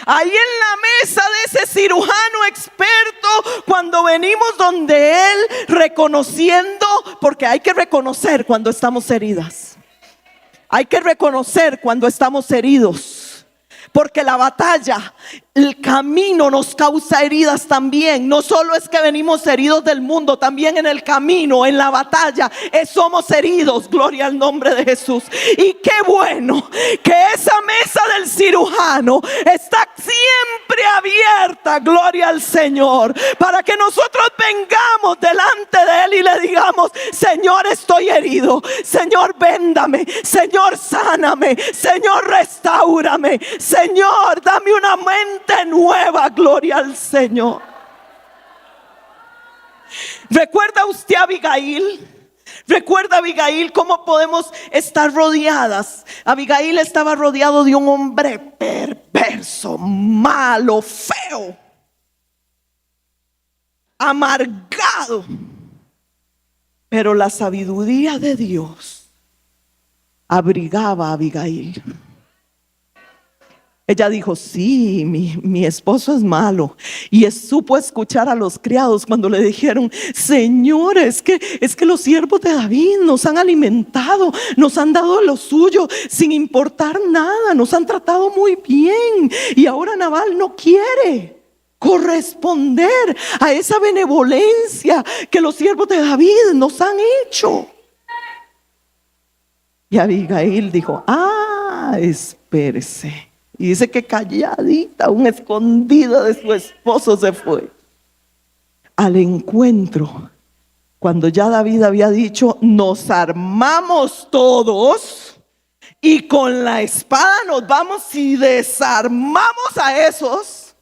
Ahí en la mesa de ese cirujano experto, cuando venimos donde él, reconociendo, porque hay que reconocer cuando estamos heridas. Hay que reconocer cuando estamos heridos, porque la batalla, el camino nos causa heridas también. No solo es que venimos heridos del mundo, también en el camino, en la batalla, somos heridos. Gloria al nombre de Jesús. Y qué bueno que esa mesa del cirujano está siempre abierta, gloria al Señor, para que nosotros vengamos delante de Él y le digamos: Señor, estoy herido. Señor, véndame. Señor, sáname. Señor, restáurame. Señor, dame una mente nueva, gloria al Señor. ¿Recuerda usted a Abigail? ¿Recuerda Abigail cómo podemos estar rodeadas? Abigail estaba rodeado de un hombre perverso, malo, feo, amargado. Pero la sabiduría de Dios abrigaba a Abigail. Ella dijo: sí, mi esposo es malo. Y supo escuchar a los criados cuando le dijeron: Señor, es que los siervos de David nos han alimentado, nos han dado lo suyo sin importar nada, nos han tratado muy bien. Y ahora Nabal no quiere corresponder a esa benevolencia que los siervos de David nos han hecho. Y Abigail dijo: espérese. Y dice que calladita, aún escondida de su esposo, se fue al encuentro. Cuando ya David había dicho: nos armamos todos y con la espada nos vamos y desarmamos a esos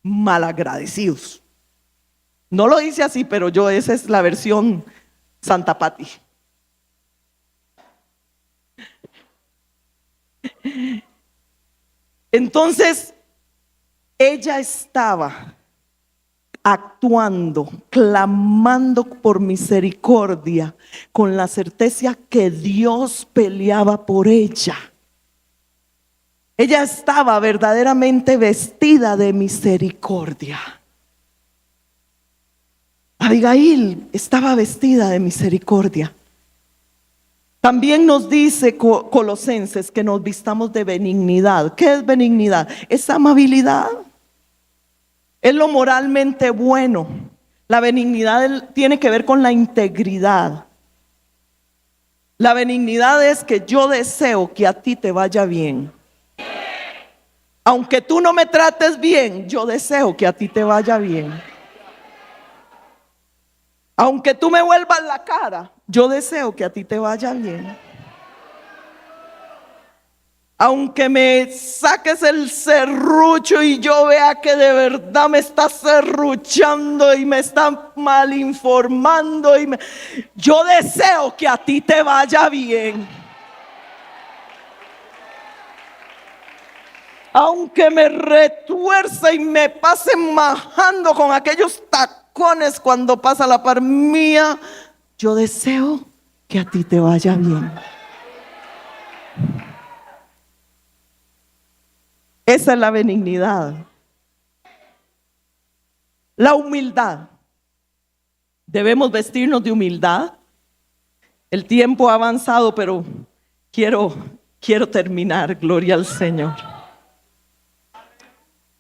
malagradecidos. No lo dice así, pero esa es la versión Santa Pati. Entonces ella estaba actuando, clamando por misericordia, con la certeza que Dios peleaba por ella. Ella estaba verdaderamente vestida de misericordia. Abigail estaba vestida de misericordia. También nos dice Colosenses que nos vistamos de benignidad. ¿Qué es benignidad? Es amabilidad. Es lo moralmente bueno. La benignidad tiene que ver con la integridad. La benignidad es que yo deseo que a ti te vaya bien. Aunque tú no me trates bien, yo deseo que a ti te vaya bien. Aunque tú me vuelvas la cara, yo deseo que a ti te vaya bien. Aunque me saques el serrucho y yo vea que de verdad me estás serruchando y me estás mal informando, yo deseo que a ti te vaya bien. Aunque me retuerza y me pase majando con aquellos tacones cuando pasa la par mía, yo deseo que a ti te vaya bien. Esa es la benignidad. La humildad. Debemos vestirnos de humildad. El tiempo ha avanzado, pero quiero terminar. Gloria al Señor.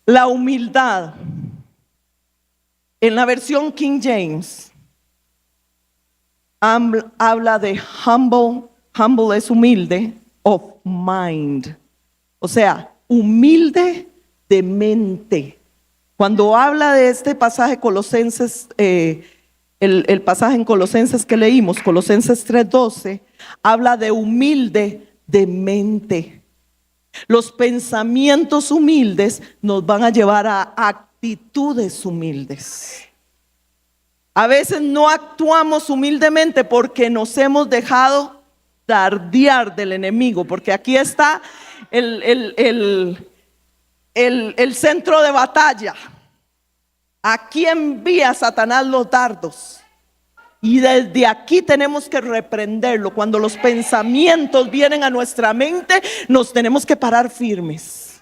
La humildad. En la versión King James habla de humble. Humble es humilde, of mind. O sea, humilde de mente. Cuando habla de este pasaje Colosenses, el pasaje en Colosenses que leímos, Colosenses 3:12, habla de humilde de mente. Los pensamientos humildes nos van a llevar a actitudes humildes. A veces no actuamos humildemente porque nos hemos dejado dardear del enemigo, porque aquí está el centro de batalla. Aquí envía Satanás los dardos. Y desde aquí tenemos que reprenderlo. Cuando los pensamientos vienen a nuestra mente, nos tenemos que parar firmes.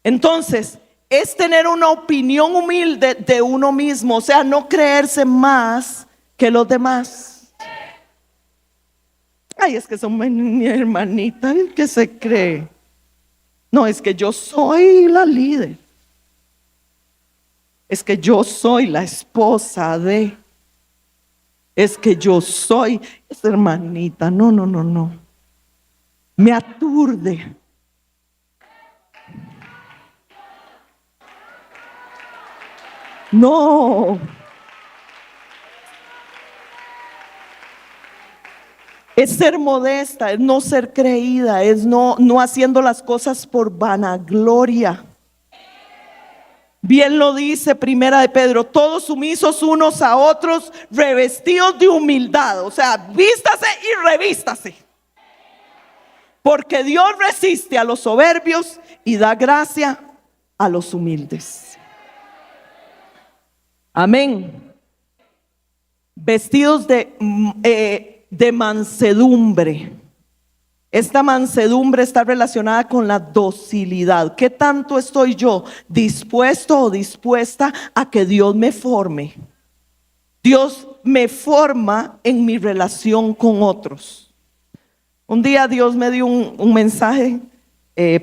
Entonces, es tener una opinión humilde de uno mismo. O sea, no creerse más que los demás. Ay, es que son mi hermanita, ¿qué se cree? No, es que yo soy la líder. Es que yo soy la esposa de... Es que yo soy esa hermanita. No. Me aturde. No. Es ser modesta, es no ser creída, es no haciendo las cosas por vanagloria. Bien lo dice Primera de Pedro, todos sumisos unos a otros, revestidos de humildad. O sea, vístase y revístase. Porque Dios resiste a los soberbios y da gracia a los humildes. Amén. Vestidos de mansedumbre. Esta mansedumbre está relacionada con la docilidad. ¿Qué tanto estoy yo dispuesto o dispuesta a que Dios me forme? Dios me forma en mi relación con otros. Un día Dios me dio un mensaje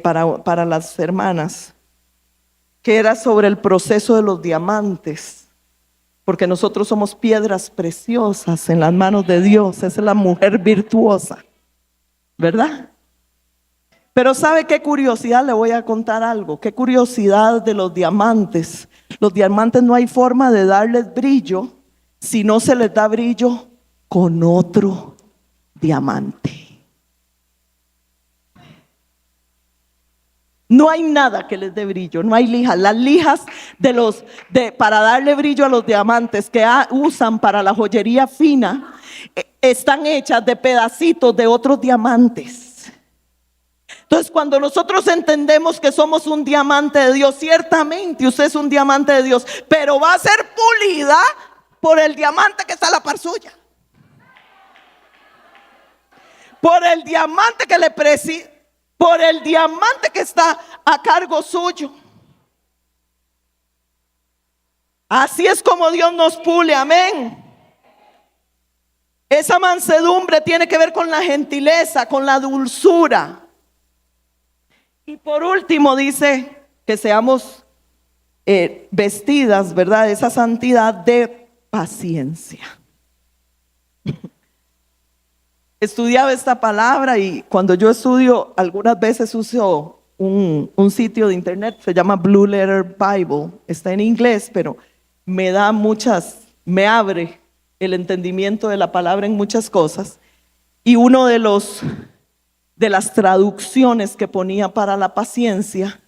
para las hermanas, que era sobre el proceso de los diamantes. Porque nosotros somos piedras preciosas en las manos de Dios. Esa es la mujer virtuosa, ¿verdad? Pero ¿sabe qué curiosidad? Le voy a contar algo. Qué curiosidad de los diamantes. Los diamantes no hay forma de darles brillo si no se les da brillo con otro diamante. No hay nada que les dé brillo, no hay lijas. Las lijas para darle brillo a los diamantes que usan para la joyería fina están hechas de pedacitos de otros diamantes. Entonces, cuando nosotros entendemos que somos un diamante de Dios, ciertamente usted es un diamante de Dios, pero va a ser pulida por el diamante que está a la par suya, por el diamante que le preside, por el diamante que está a cargo suyo. Así es como Dios nos pule, amén. Esa mansedumbre tiene que ver con la gentileza, con la dulzura. Y por último dice que seamos vestidas, ¿verdad? Esa santidad de paciencia. Estudiaba esta palabra y cuando yo estudio, algunas veces uso un sitio de internet, se llama Blue Letter Bible, está en inglés, pero me abre el entendimiento de la palabra en muchas cosas. Y uno de las traducciones que ponía para la paciencia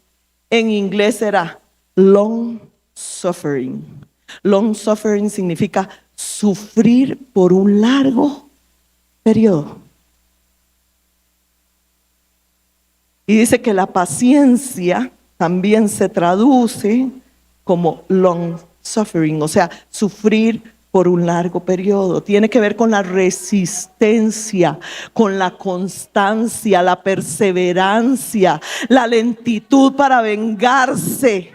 en inglés era long suffering. Long suffering significa sufrir por un largo periodo. Y dice que la paciencia también se traduce como long suffering, o sea, sufrir por un largo periodo. Tiene que ver con la resistencia, con la constancia, la perseverancia, la lentitud para vengarse.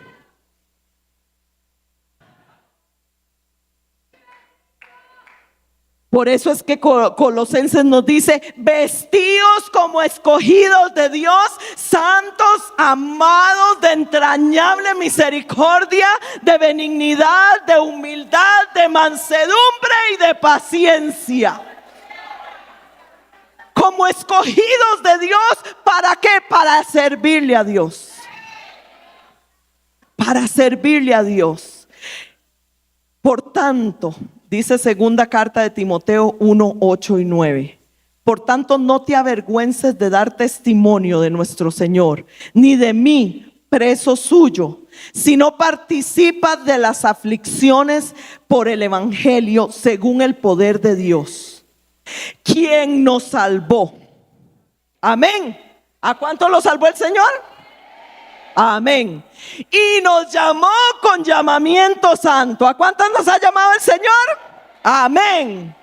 Por eso es que Colosenses nos dice: vestidos como escogidos de Dios, santos, amados, de entrañable misericordia, de benignidad, de humildad, de mansedumbre y de paciencia. Como escogidos de Dios, ¿para qué? Para servirle a Dios. Para servirle a Dios. Por tanto, dice segunda carta de Timoteo 1, 8 y 9. Por tanto, no te avergüences de dar testimonio de nuestro Señor, ni de mí, preso suyo, sino participa de las aflicciones por el evangelio según el poder de Dios, quien nos salvó. Amén. ¿A cuánto lo salvó el Señor? Amén. Y nos llamó con llamamiento santo. ¿A cuántos nos ha llamado el Señor? Amén.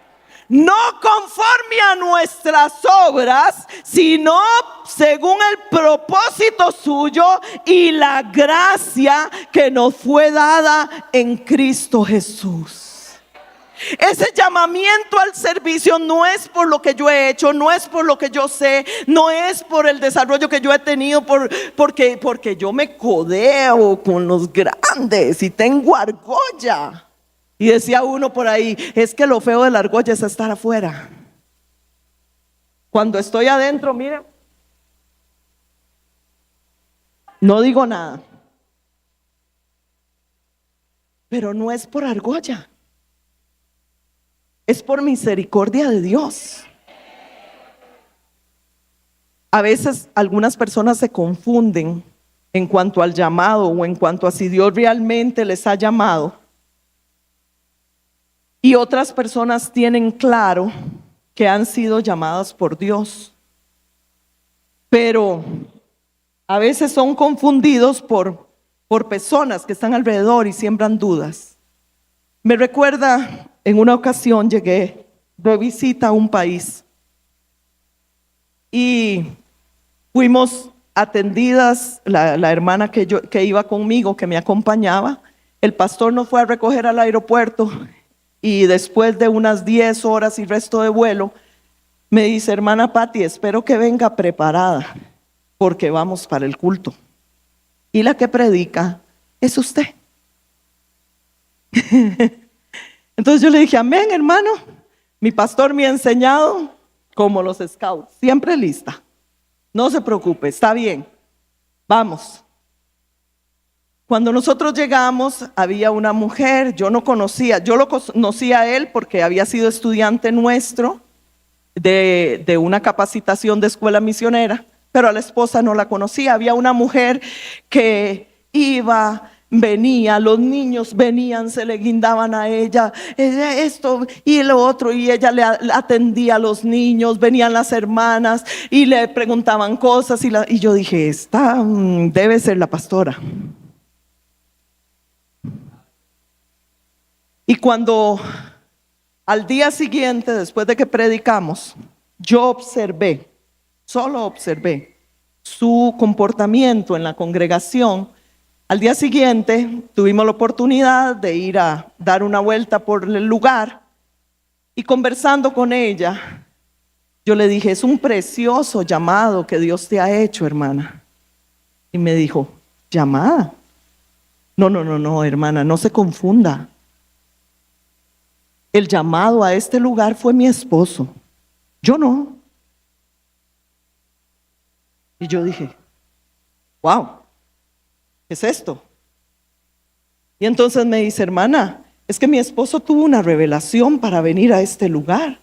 No conforme a nuestras obras, sino según el propósito suyo y la gracia que nos fue dada en Cristo Jesús. Ese llamamiento al servicio no es por lo que yo he hecho, no es por lo que yo sé, no es por el desarrollo que yo he tenido, porque yo me codeo con los grandes y tengo argolla. Y decía uno por ahí, es que lo feo de la argolla es estar afuera. Cuando estoy adentro, mira, no digo nada. Pero no es por argolla, es por misericordia de Dios. A veces algunas personas se confunden en cuanto al llamado o en cuanto a si Dios realmente les ha llamado. Y otras personas tienen claro que han sido llamadas por Dios, pero a veces son confundidos por personas que están alrededor y siembran dudas. Me recuerda, en una ocasión llegué de visita a un país y fuimos atendidas, la hermana que iba conmigo, que me acompañaba, el pastor nos fue a recoger al aeropuerto. Y después de unas 10 horas y resto de vuelo, me dice: hermana Patti, espero que venga preparada, porque vamos para el culto. Y la que predica es usted. Entonces yo le dije: amén, hermano. Mi pastor me ha enseñado como los scouts, siempre lista. No se preocupe, está bien, vamos. Cuando nosotros llegamos, había una mujer, yo lo conocía a él porque había sido estudiante nuestro de una capacitación de escuela misionera, pero a la esposa no la conocía. Había una mujer que iba, venía, los niños venían, se le guindaban a ella, esto y lo otro, y ella le atendía a los niños, venían las hermanas y le preguntaban cosas, y yo dije: esta debe ser la pastora. Y cuando al día siguiente, después de que predicamos, yo solo observé su comportamiento en la congregación. Al día siguiente tuvimos la oportunidad de ir a dar una vuelta por el lugar y conversando con ella, yo le dije: es un precioso llamado que Dios te ha hecho, hermana. Y me dijo: ¿llamada? No, hermana, no se confunda. El llamado a este lugar fue mi esposo, yo no. Y yo dije: wow, ¿qué es esto? Y entonces me dice: hermana, es que mi esposo tuvo una revelación para venir a este lugar.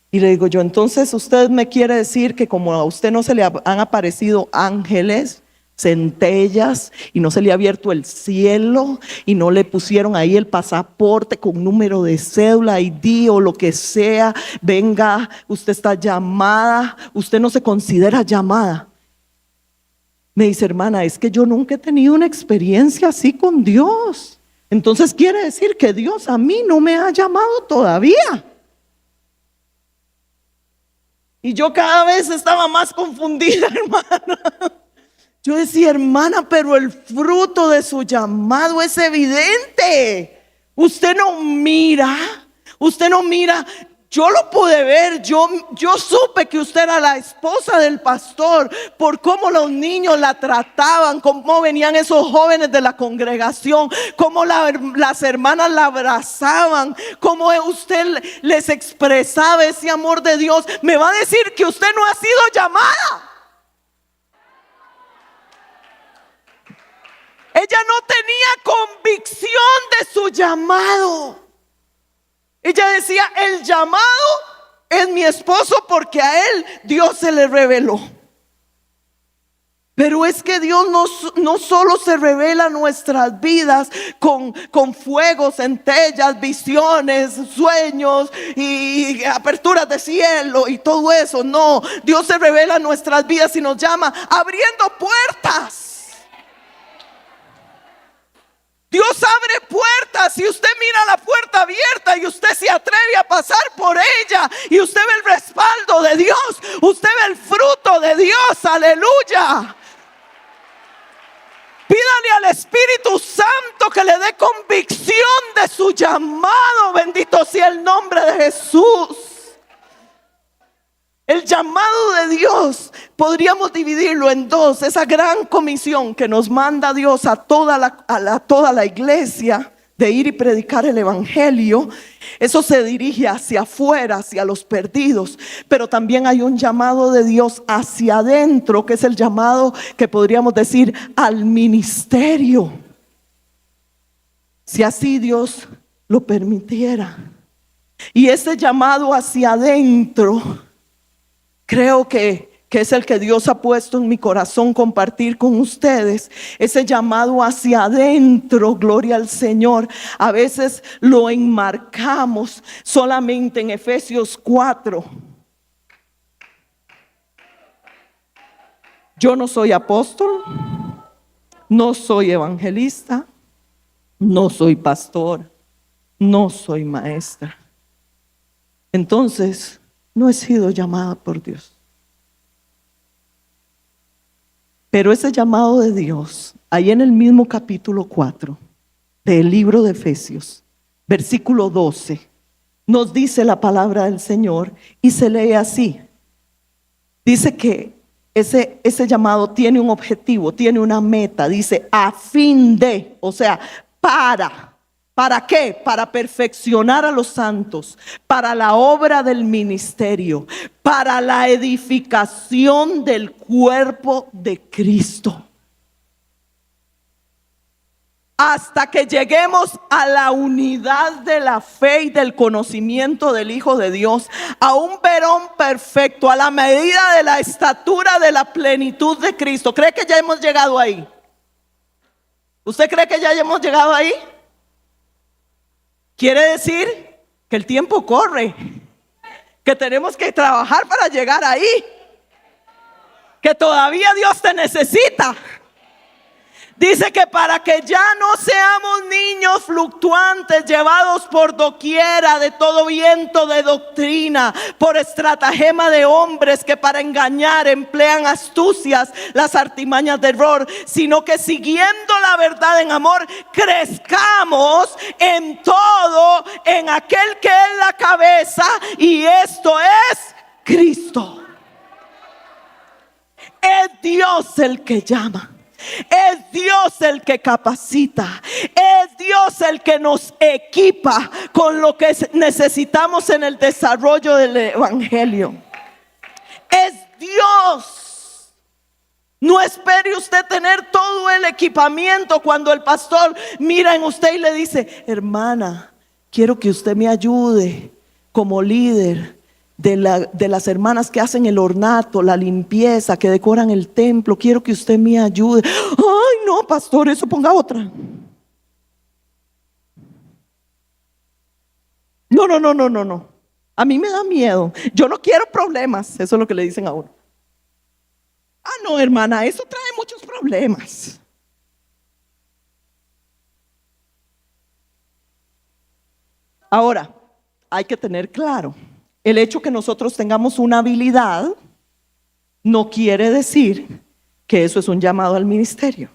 Y le digo yo: entonces usted me quiere decir que como a usted no se le han aparecido ángeles, centellas, y no se le ha abierto el cielo, y no le pusieron ahí el pasaporte con número de cédula, ID o lo que sea, venga, usted está llamada, usted no se considera llamada? Me dice: hermana, es que yo nunca he tenido una experiencia así con Dios. Entonces quiere decir que Dios a mí no me ha llamado todavía. Y yo cada vez estaba más confundida, hermana. Yo decía: hermana, pero el fruto de su llamado es evidente. Usted no mira. Yo lo pude ver, yo supe que usted era la esposa del pastor por cómo los niños la trataban, cómo venían esos jóvenes de la congregación, cómo las hermanas la abrazaban, cómo usted les expresaba ese amor de Dios. Me va a decir que usted no ha sido llamada. Ella no tenía convicción de su llamado. Ella decía: el llamado es mi esposo porque a él Dios se le reveló. Pero es que Dios no solo se revela en nuestras vidas con fuegos, centellas, visiones, sueños y aperturas de cielo y todo eso. No, Dios se revela en nuestras vidas y nos llama abriendo puertas. Dios abre puertas y usted mira la puerta abierta y usted se atreve a pasar por ella y usted ve el respaldo de Dios, usted ve el fruto de Dios, aleluya. Pídale al Espíritu Santo que le dé convicción de su llamado. Bendito sea el nombre de Jesús. El llamado de Dios podríamos dividirlo en dos. Esa gran comisión que nos manda Dios a toda la iglesia de ir y predicar el evangelio. Eso se dirige hacia afuera, hacia los perdidos. Pero también hay un llamado de Dios hacia adentro, que es el llamado que podríamos decir al ministerio, si así Dios lo permitiera. Y ese llamado hacia adentro, creo que es el que Dios ha puesto en mi corazón compartir con ustedes. Ese llamado hacia adentro, gloria al Señor, a veces lo enmarcamos solamente en Efesios 4. Yo no soy apóstol, no soy evangelista, no soy pastor, no soy maestra. Entonces, no he sido llamada por Dios. Pero ese llamado de Dios, ahí en el mismo capítulo 4 del libro de Efesios, versículo 12, nos dice la palabra del Señor y se lee así. Dice que ese llamado tiene un objetivo, tiene una meta. Dice a fin de, o sea, ¿para qué? Para perfeccionar a los santos, para la obra del ministerio, para la edificación del cuerpo de Cristo, hasta que lleguemos a la unidad de la fe y del conocimiento del Hijo de Dios, a un varón perfecto, a la medida de la estatura de la plenitud de Cristo. ¿Cree que ya hemos llegado ahí? ¿Usted cree que ya hemos llegado ahí? Quiere decir que el tiempo corre, que tenemos que trabajar para llegar ahí, que todavía Dios te necesita. Dice que para que ya no seamos niños fluctuantes, llevados por doquiera de todo viento de doctrina, por estratagema de hombres que para engañar emplean astucias, las artimañas de error, sino que siguiendo la verdad en amor, crezcamos en todo en aquel que es la cabeza, y esto es Cristo. Es Dios el que llama. Es Dios el que capacita. Es Dios el que nos equipa con lo que necesitamos en el desarrollo del evangelio. Es Dios. No espere usted tener todo el equipamiento cuando el pastor mira en usted y le dice: hermana, quiero que usted me ayude como líder de las hermanas que hacen el ornato, la limpieza, que decoran el templo. Quiero que usted me ayude. Ay, no, pastor, eso ponga otra. No. A mí me da miedo. Yo no quiero problemas. Eso es lo que le dicen a uno. Ah, no, hermana, eso trae muchos problemas. Ahora, hay que tener claro, el hecho que nosotros tengamos una habilidad no quiere decir que eso es un llamado al ministerio.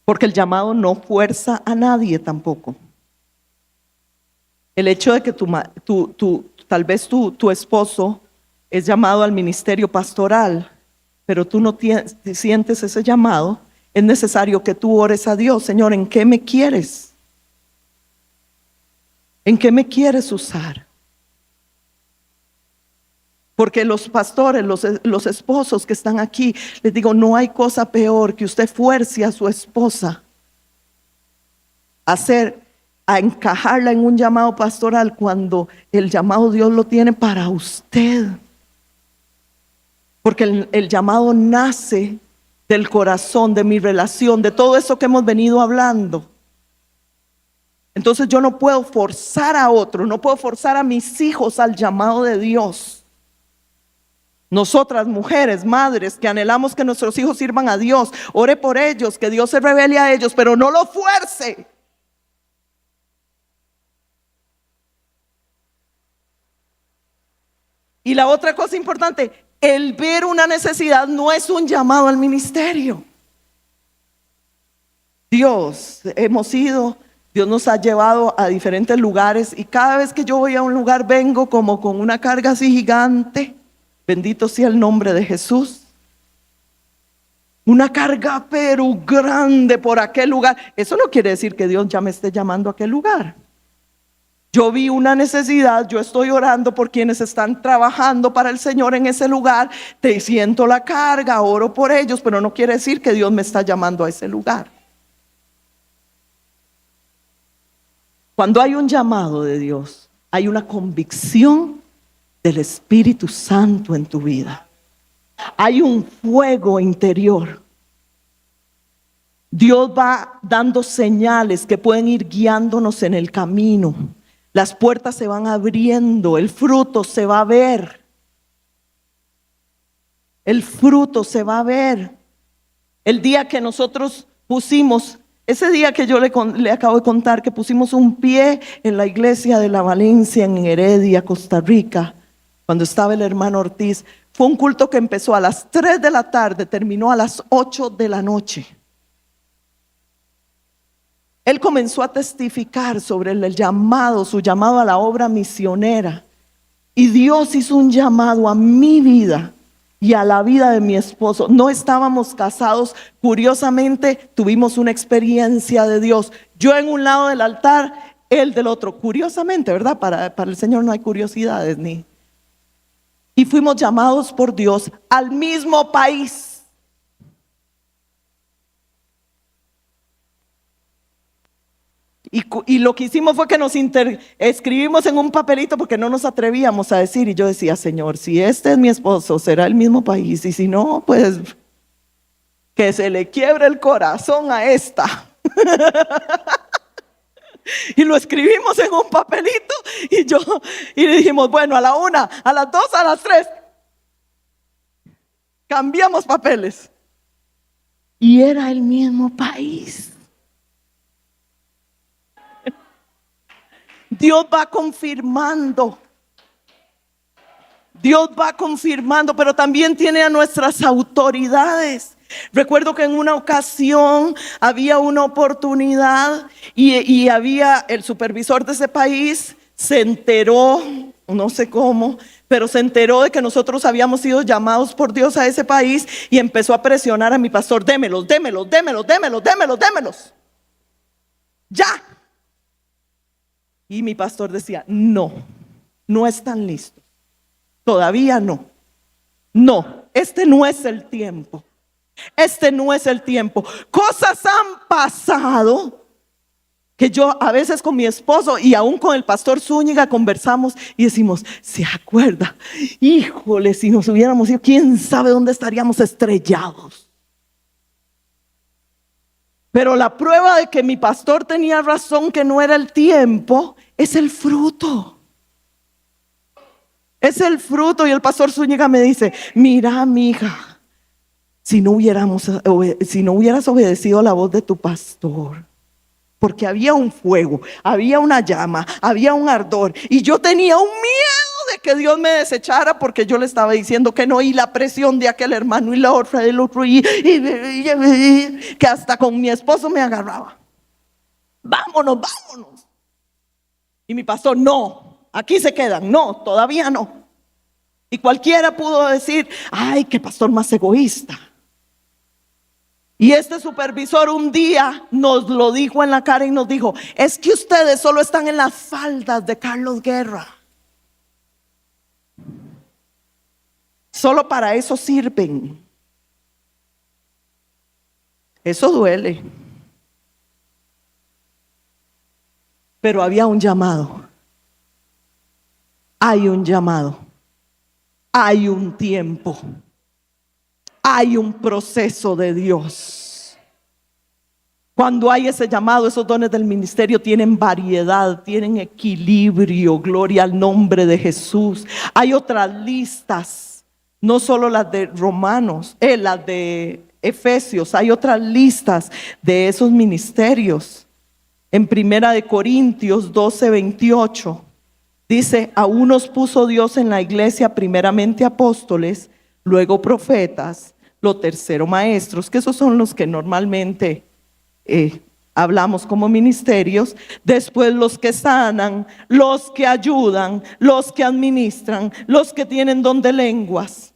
Porque el llamado no fuerza a nadie tampoco. El hecho de que tal vez tu esposo es llamado al ministerio pastoral, pero tú no sientes ese llamado, es necesario que tú ores a Dios: Señor, ¿en qué me quieres? ¿En qué me quieres usar? Porque los pastores, los esposos que están aquí, les digo, no hay cosa peor que usted fuerce a su esposa a hacer a encajarla en un llamado pastoral cuando el llamado Dios lo tiene para usted. Porque el llamado nace del corazón, de mi relación, de todo eso que hemos venido hablando. Entonces yo no puedo forzar a otro, no puedo forzar a mis hijos al llamado de Dios. Nosotras, mujeres, madres, que anhelamos que nuestros hijos sirvan a Dios, ore por ellos, que Dios se revele a ellos, pero no lo fuerce. Y la otra cosa importante, el ver una necesidad no es un llamado al ministerio. Dios nos ha llevado a diferentes lugares y cada vez que yo voy a un lugar vengo como con una carga así gigante. Bendito sea el nombre de Jesús. Una carga pero grande por aquel lugar. Eso no quiere decir que Dios ya me esté llamando a aquel lugar. Yo vi una necesidad, yo estoy orando por quienes están trabajando para el Señor en ese lugar, te siento la carga, oro por ellos, pero no quiere decir que Dios me está llamando a ese lugar. Cuando hay un llamado de Dios, hay una convicción del Espíritu Santo en tu vida. Hay un fuego interior. Dios va dando señales que pueden ir guiándonos en el camino. Las puertas se van abriendo, el fruto se va a ver. El fruto se va a ver. El día que nosotros pusimos, ese día que yo le acabo de contar, que pusimos un pie en la iglesia de la Valencia en Heredia, Costa Rica, cuando estaba el hermano Ortiz, fue un culto que empezó a las 3 de la tarde, terminó a las 8 de la noche. Él comenzó a testificar sobre el llamado, su llamado a la obra misionera. Y Dios hizo un llamado a mi vida y a la vida de mi esposo. No estábamos casados, curiosamente tuvimos una experiencia de Dios. Yo en un lado del altar, él del otro. Curiosamente, ¿verdad? Para el Señor no hay curiosidades ni. Y fuimos llamados por Dios al mismo país. Y lo que hicimos fue que nos escribimos en un papelito porque no nos atrevíamos a decir. Y yo decía, Señor, si este es mi esposo, será el mismo país. Y si no, pues que se le quiebre el corazón a esta. Y lo escribimos en un papelito. Y le dijimos, bueno, a la 1, a las 2, a las 3. Cambiamos papeles. Y era el mismo país. Dios va confirmando. Dios va confirmando, pero también tiene a nuestras autoridades. Recuerdo que en una ocasión había una oportunidad y había el supervisor de ese país, se enteró, no sé cómo, pero se enteró de que nosotros habíamos sido llamados por Dios a ese país y empezó a presionar a mi pastor, démelos. Ya. Y mi pastor decía, no están listos. Todavía no. No, este no es el tiempo. Este no es el tiempo. Cosas han pasado que yo a veces con mi esposo y aún con el pastor Zúñiga conversamos y decimos, ¿se acuerda? Híjole, si nos hubiéramos ido, quién sabe dónde estaríamos estrellados. Pero la prueba de que mi pastor tenía razón, que no era el tiempo, es el fruto. Es el fruto. Y el pastor Zúñiga me dice, mira, mija, si no hubieras obedecido a la voz de tu pastor, porque había un fuego, había una llama, había un ardor, y yo tenía un miedo de que Dios me desechara porque yo le estaba diciendo que no, y la presión de aquel hermano y la otra del otro, y que hasta con mi esposo me agarraba. Vámonos. Y mi pastor, no, aquí se quedan, no, todavía no. Y cualquiera pudo decir, ay, qué pastor más egoísta. Y este supervisor un día nos lo dijo en la cara y nos dijo, es que ustedes solo están en las faldas de Carlos Guerra. Solo para eso sirven. Eso duele. Pero había un llamado. Hay un llamado. Hay un tiempo. Hay un proceso de Dios. Cuando hay ese llamado, esos dones del ministerio tienen variedad, tienen equilibrio. Gloria al nombre de Jesús. Hay otras listas, no solo las de Romanos, las de Efesios. Hay otras listas de esos ministerios. En Primera de Corintios 12:28 dice: a unos puso Dios en la iglesia primeramente apóstoles, luego profetas, lo tercero maestros, que esos son los que normalmente hablamos como ministerios. Después los que sanan, los que ayudan, los que administran, los que tienen don de lenguas.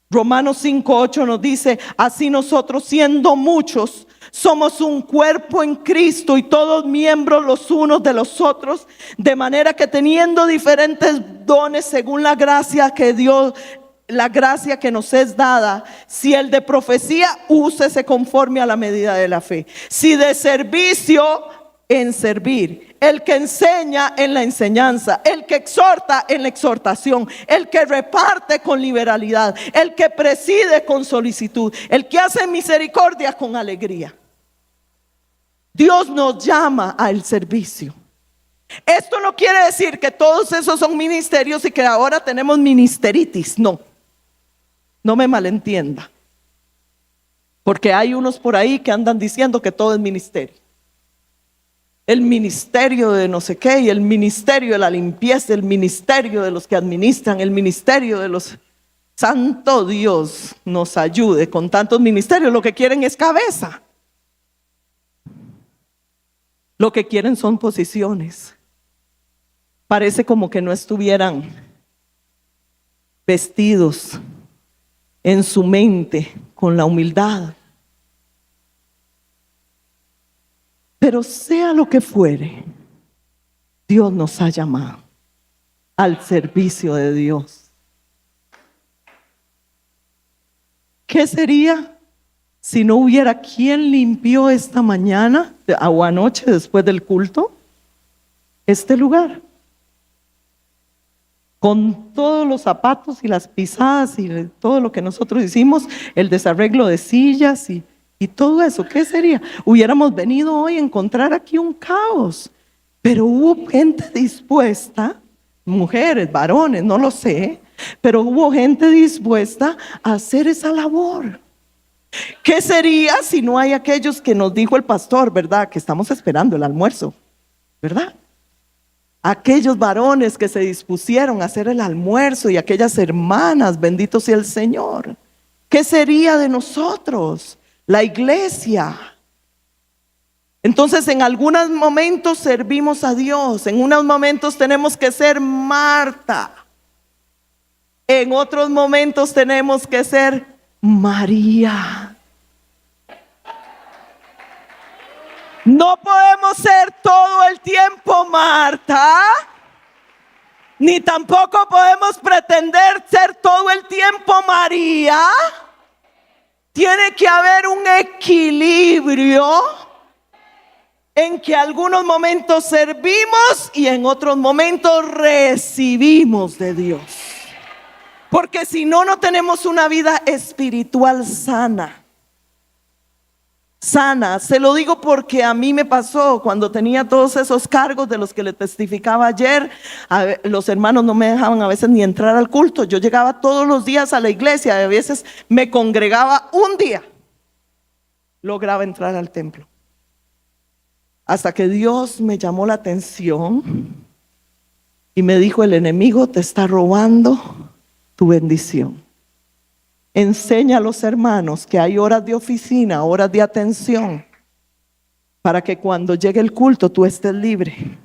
Romanos 5:8 nos dice: así nosotros, siendo muchos, somos un cuerpo en Cristo y todos miembros los unos de los otros, de manera que teniendo diferentes dones según la gracia que Dios, la gracia que nos es dada, si el de profecía, úsese conforme a la medida de la fe. Si de servicio, en servir. El que enseña, en la enseñanza. El que exhorta, en la exhortación. El que reparte, con liberalidad. El que preside, con solicitud. El que hace misericordia, con alegría. Dios nos llama al servicio. Esto no quiere decir que todos esos son ministerios y que ahora tenemos ministeritis. No me malentienda, porque hay unos por ahí que andan diciendo que todo es ministerio. El ministerio de no sé qué, y el ministerio de la limpieza, el ministerio de los que administran, el ministerio de los... Santo Dios nos ayude con tantos ministerios. Lo que quieren es cabeza. Lo que quieren son posiciones. Parece como que no estuvieran vestidos en su mente con la humildad. Pero sea lo que fuere, Dios nos ha llamado al servicio de Dios. ¿Qué sería si no hubiera quien limpió esta mañana o anoche después del culto este lugar? Con todos los zapatos y las pisadas y todo lo que nosotros hicimos, el desarreglo de sillas y todo eso, ¿qué sería? Hubiéramos venido hoy a encontrar aquí un caos, pero hubo gente dispuesta, mujeres, varones, no lo sé, pero hubo gente dispuesta a hacer esa labor. ¿Qué sería si no hay aquellos que nos dijo el pastor, verdad? Que estamos esperando el almuerzo, ¿verdad? Aquellos varones que se dispusieron a hacer el almuerzo y aquellas hermanas, bendito sea el Señor. ¿Qué sería de nosotros? La iglesia. Entonces, en algunos momentos servimos a Dios, en unos momentos tenemos que ser Marta, en otros momentos tenemos que ser María. No podemos ser todo el tiempo Marta, ni tampoco podemos pretender ser todo el tiempo María. Tiene que haber un equilibrio en que algunos momentos servimos y en otros momentos recibimos de Dios. Porque si no, no tenemos una vida espiritual sana. Se lo digo porque a mí me pasó cuando tenía todos esos cargos de los que le testificaba ayer. Los hermanos no me dejaban a veces ni entrar al culto. Yo llegaba todos los días a la iglesia, a veces me congregaba un día, lograba entrar al templo. Hasta que Dios me llamó la atención y me dijo: el enemigo te está robando tu bendición. Enseña a los hermanos que hay horas de oficina, horas de atención, para que cuando llegue el culto tú estés libre.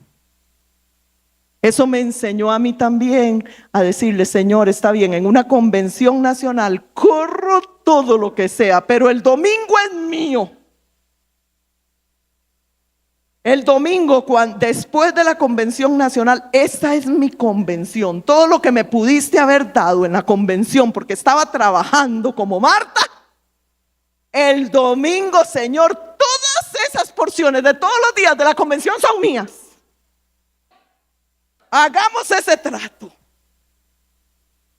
Eso me enseñó a mí también a decirle: Señor, está bien, en una convención nacional corro todo lo que sea, pero el domingo es mío. El domingo, después de la convención nacional, esta es mi convención. Todo lo que me pudiste haber dado en la convención, porque estaba trabajando como Marta, el domingo, Señor, todas esas porciones de todos los días de la convención son mías. hagamos ese trato.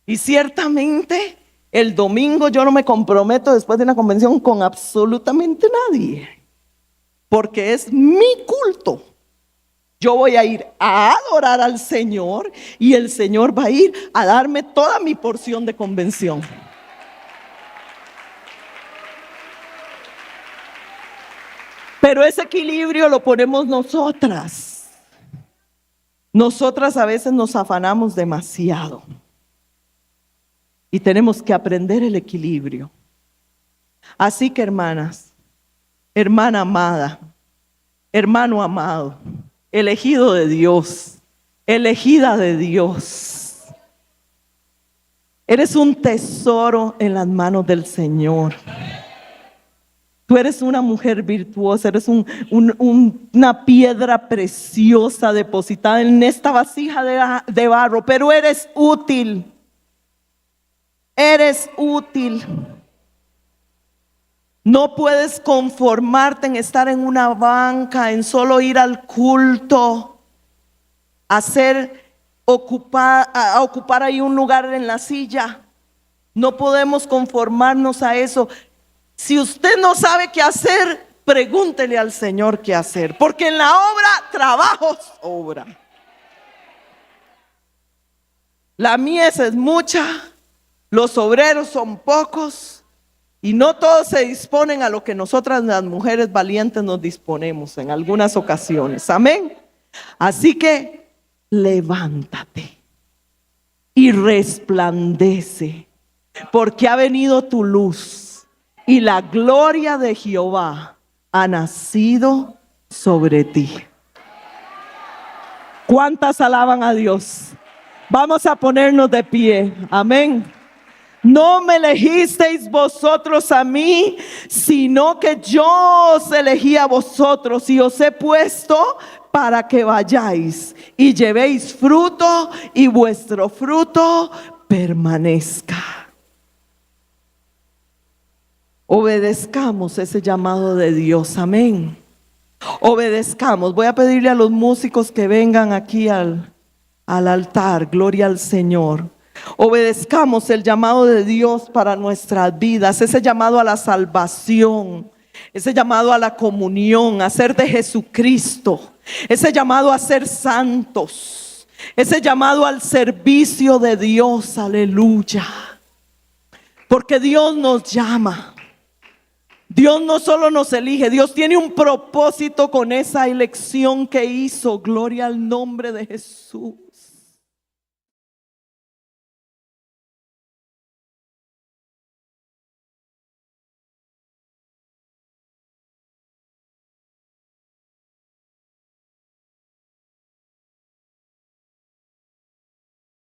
Y ciertamente el domingo yo no me comprometo después de una convención con absolutamente nadie, porque es mi culto. Yo voy a ir a adorar al Señor y el Señor va a ir a darme toda mi porción de convención. Pero ese equilibrio lo ponemos nosotras. Nosotras a veces nos afanamos demasiado y tenemos que aprender el equilibrio. Así que hermanas, hermana amada, hermano amado, elegido de Dios, elegida de Dios, eres un tesoro en las manos del Señor. Tú eres una mujer virtuosa, eres una piedra preciosa depositada en esta vasija de barro, pero eres útil. Eres útil. No puedes conformarte en estar en una banca, en solo ir al culto, a ocupar ahí un lugar en la silla. No podemos conformarnos a eso. Si usted no sabe qué hacer, pregúntele al Señor qué hacer, porque en la obra trabajo sobra. La mies es mucha, los obreros son pocos y no todos se disponen a lo que nosotras las mujeres valientes nos disponemos en algunas ocasiones. Amén. Así que levántate y resplandece, porque ha venido tu luz. Y la gloria de Jehová ha nacido sobre ti. ¿Cuántas alaban a Dios? Vamos a ponernos de pie. Amén. No me elegisteis vosotros a mí, sino que yo os elegí a vosotros y os he puesto para que vayáis y llevéis fruto y vuestro fruto permanezca. Obedezcamos ese llamado de Dios, amén. Obedezcamos. Voy a pedirle a los músicos que vengan aquí al altar, gloria al Señor. Obedezcamos el llamado de Dios para nuestras vidas, ese llamado a la salvación, ese llamado a la comunión, a ser de Jesucristo, ese llamado a ser santos, ese llamado al servicio de Dios, aleluya. Porque Dios nos llama. Dios no solo nos elige, Dios tiene un propósito con esa elección que hizo. Gloria al nombre de Jesús.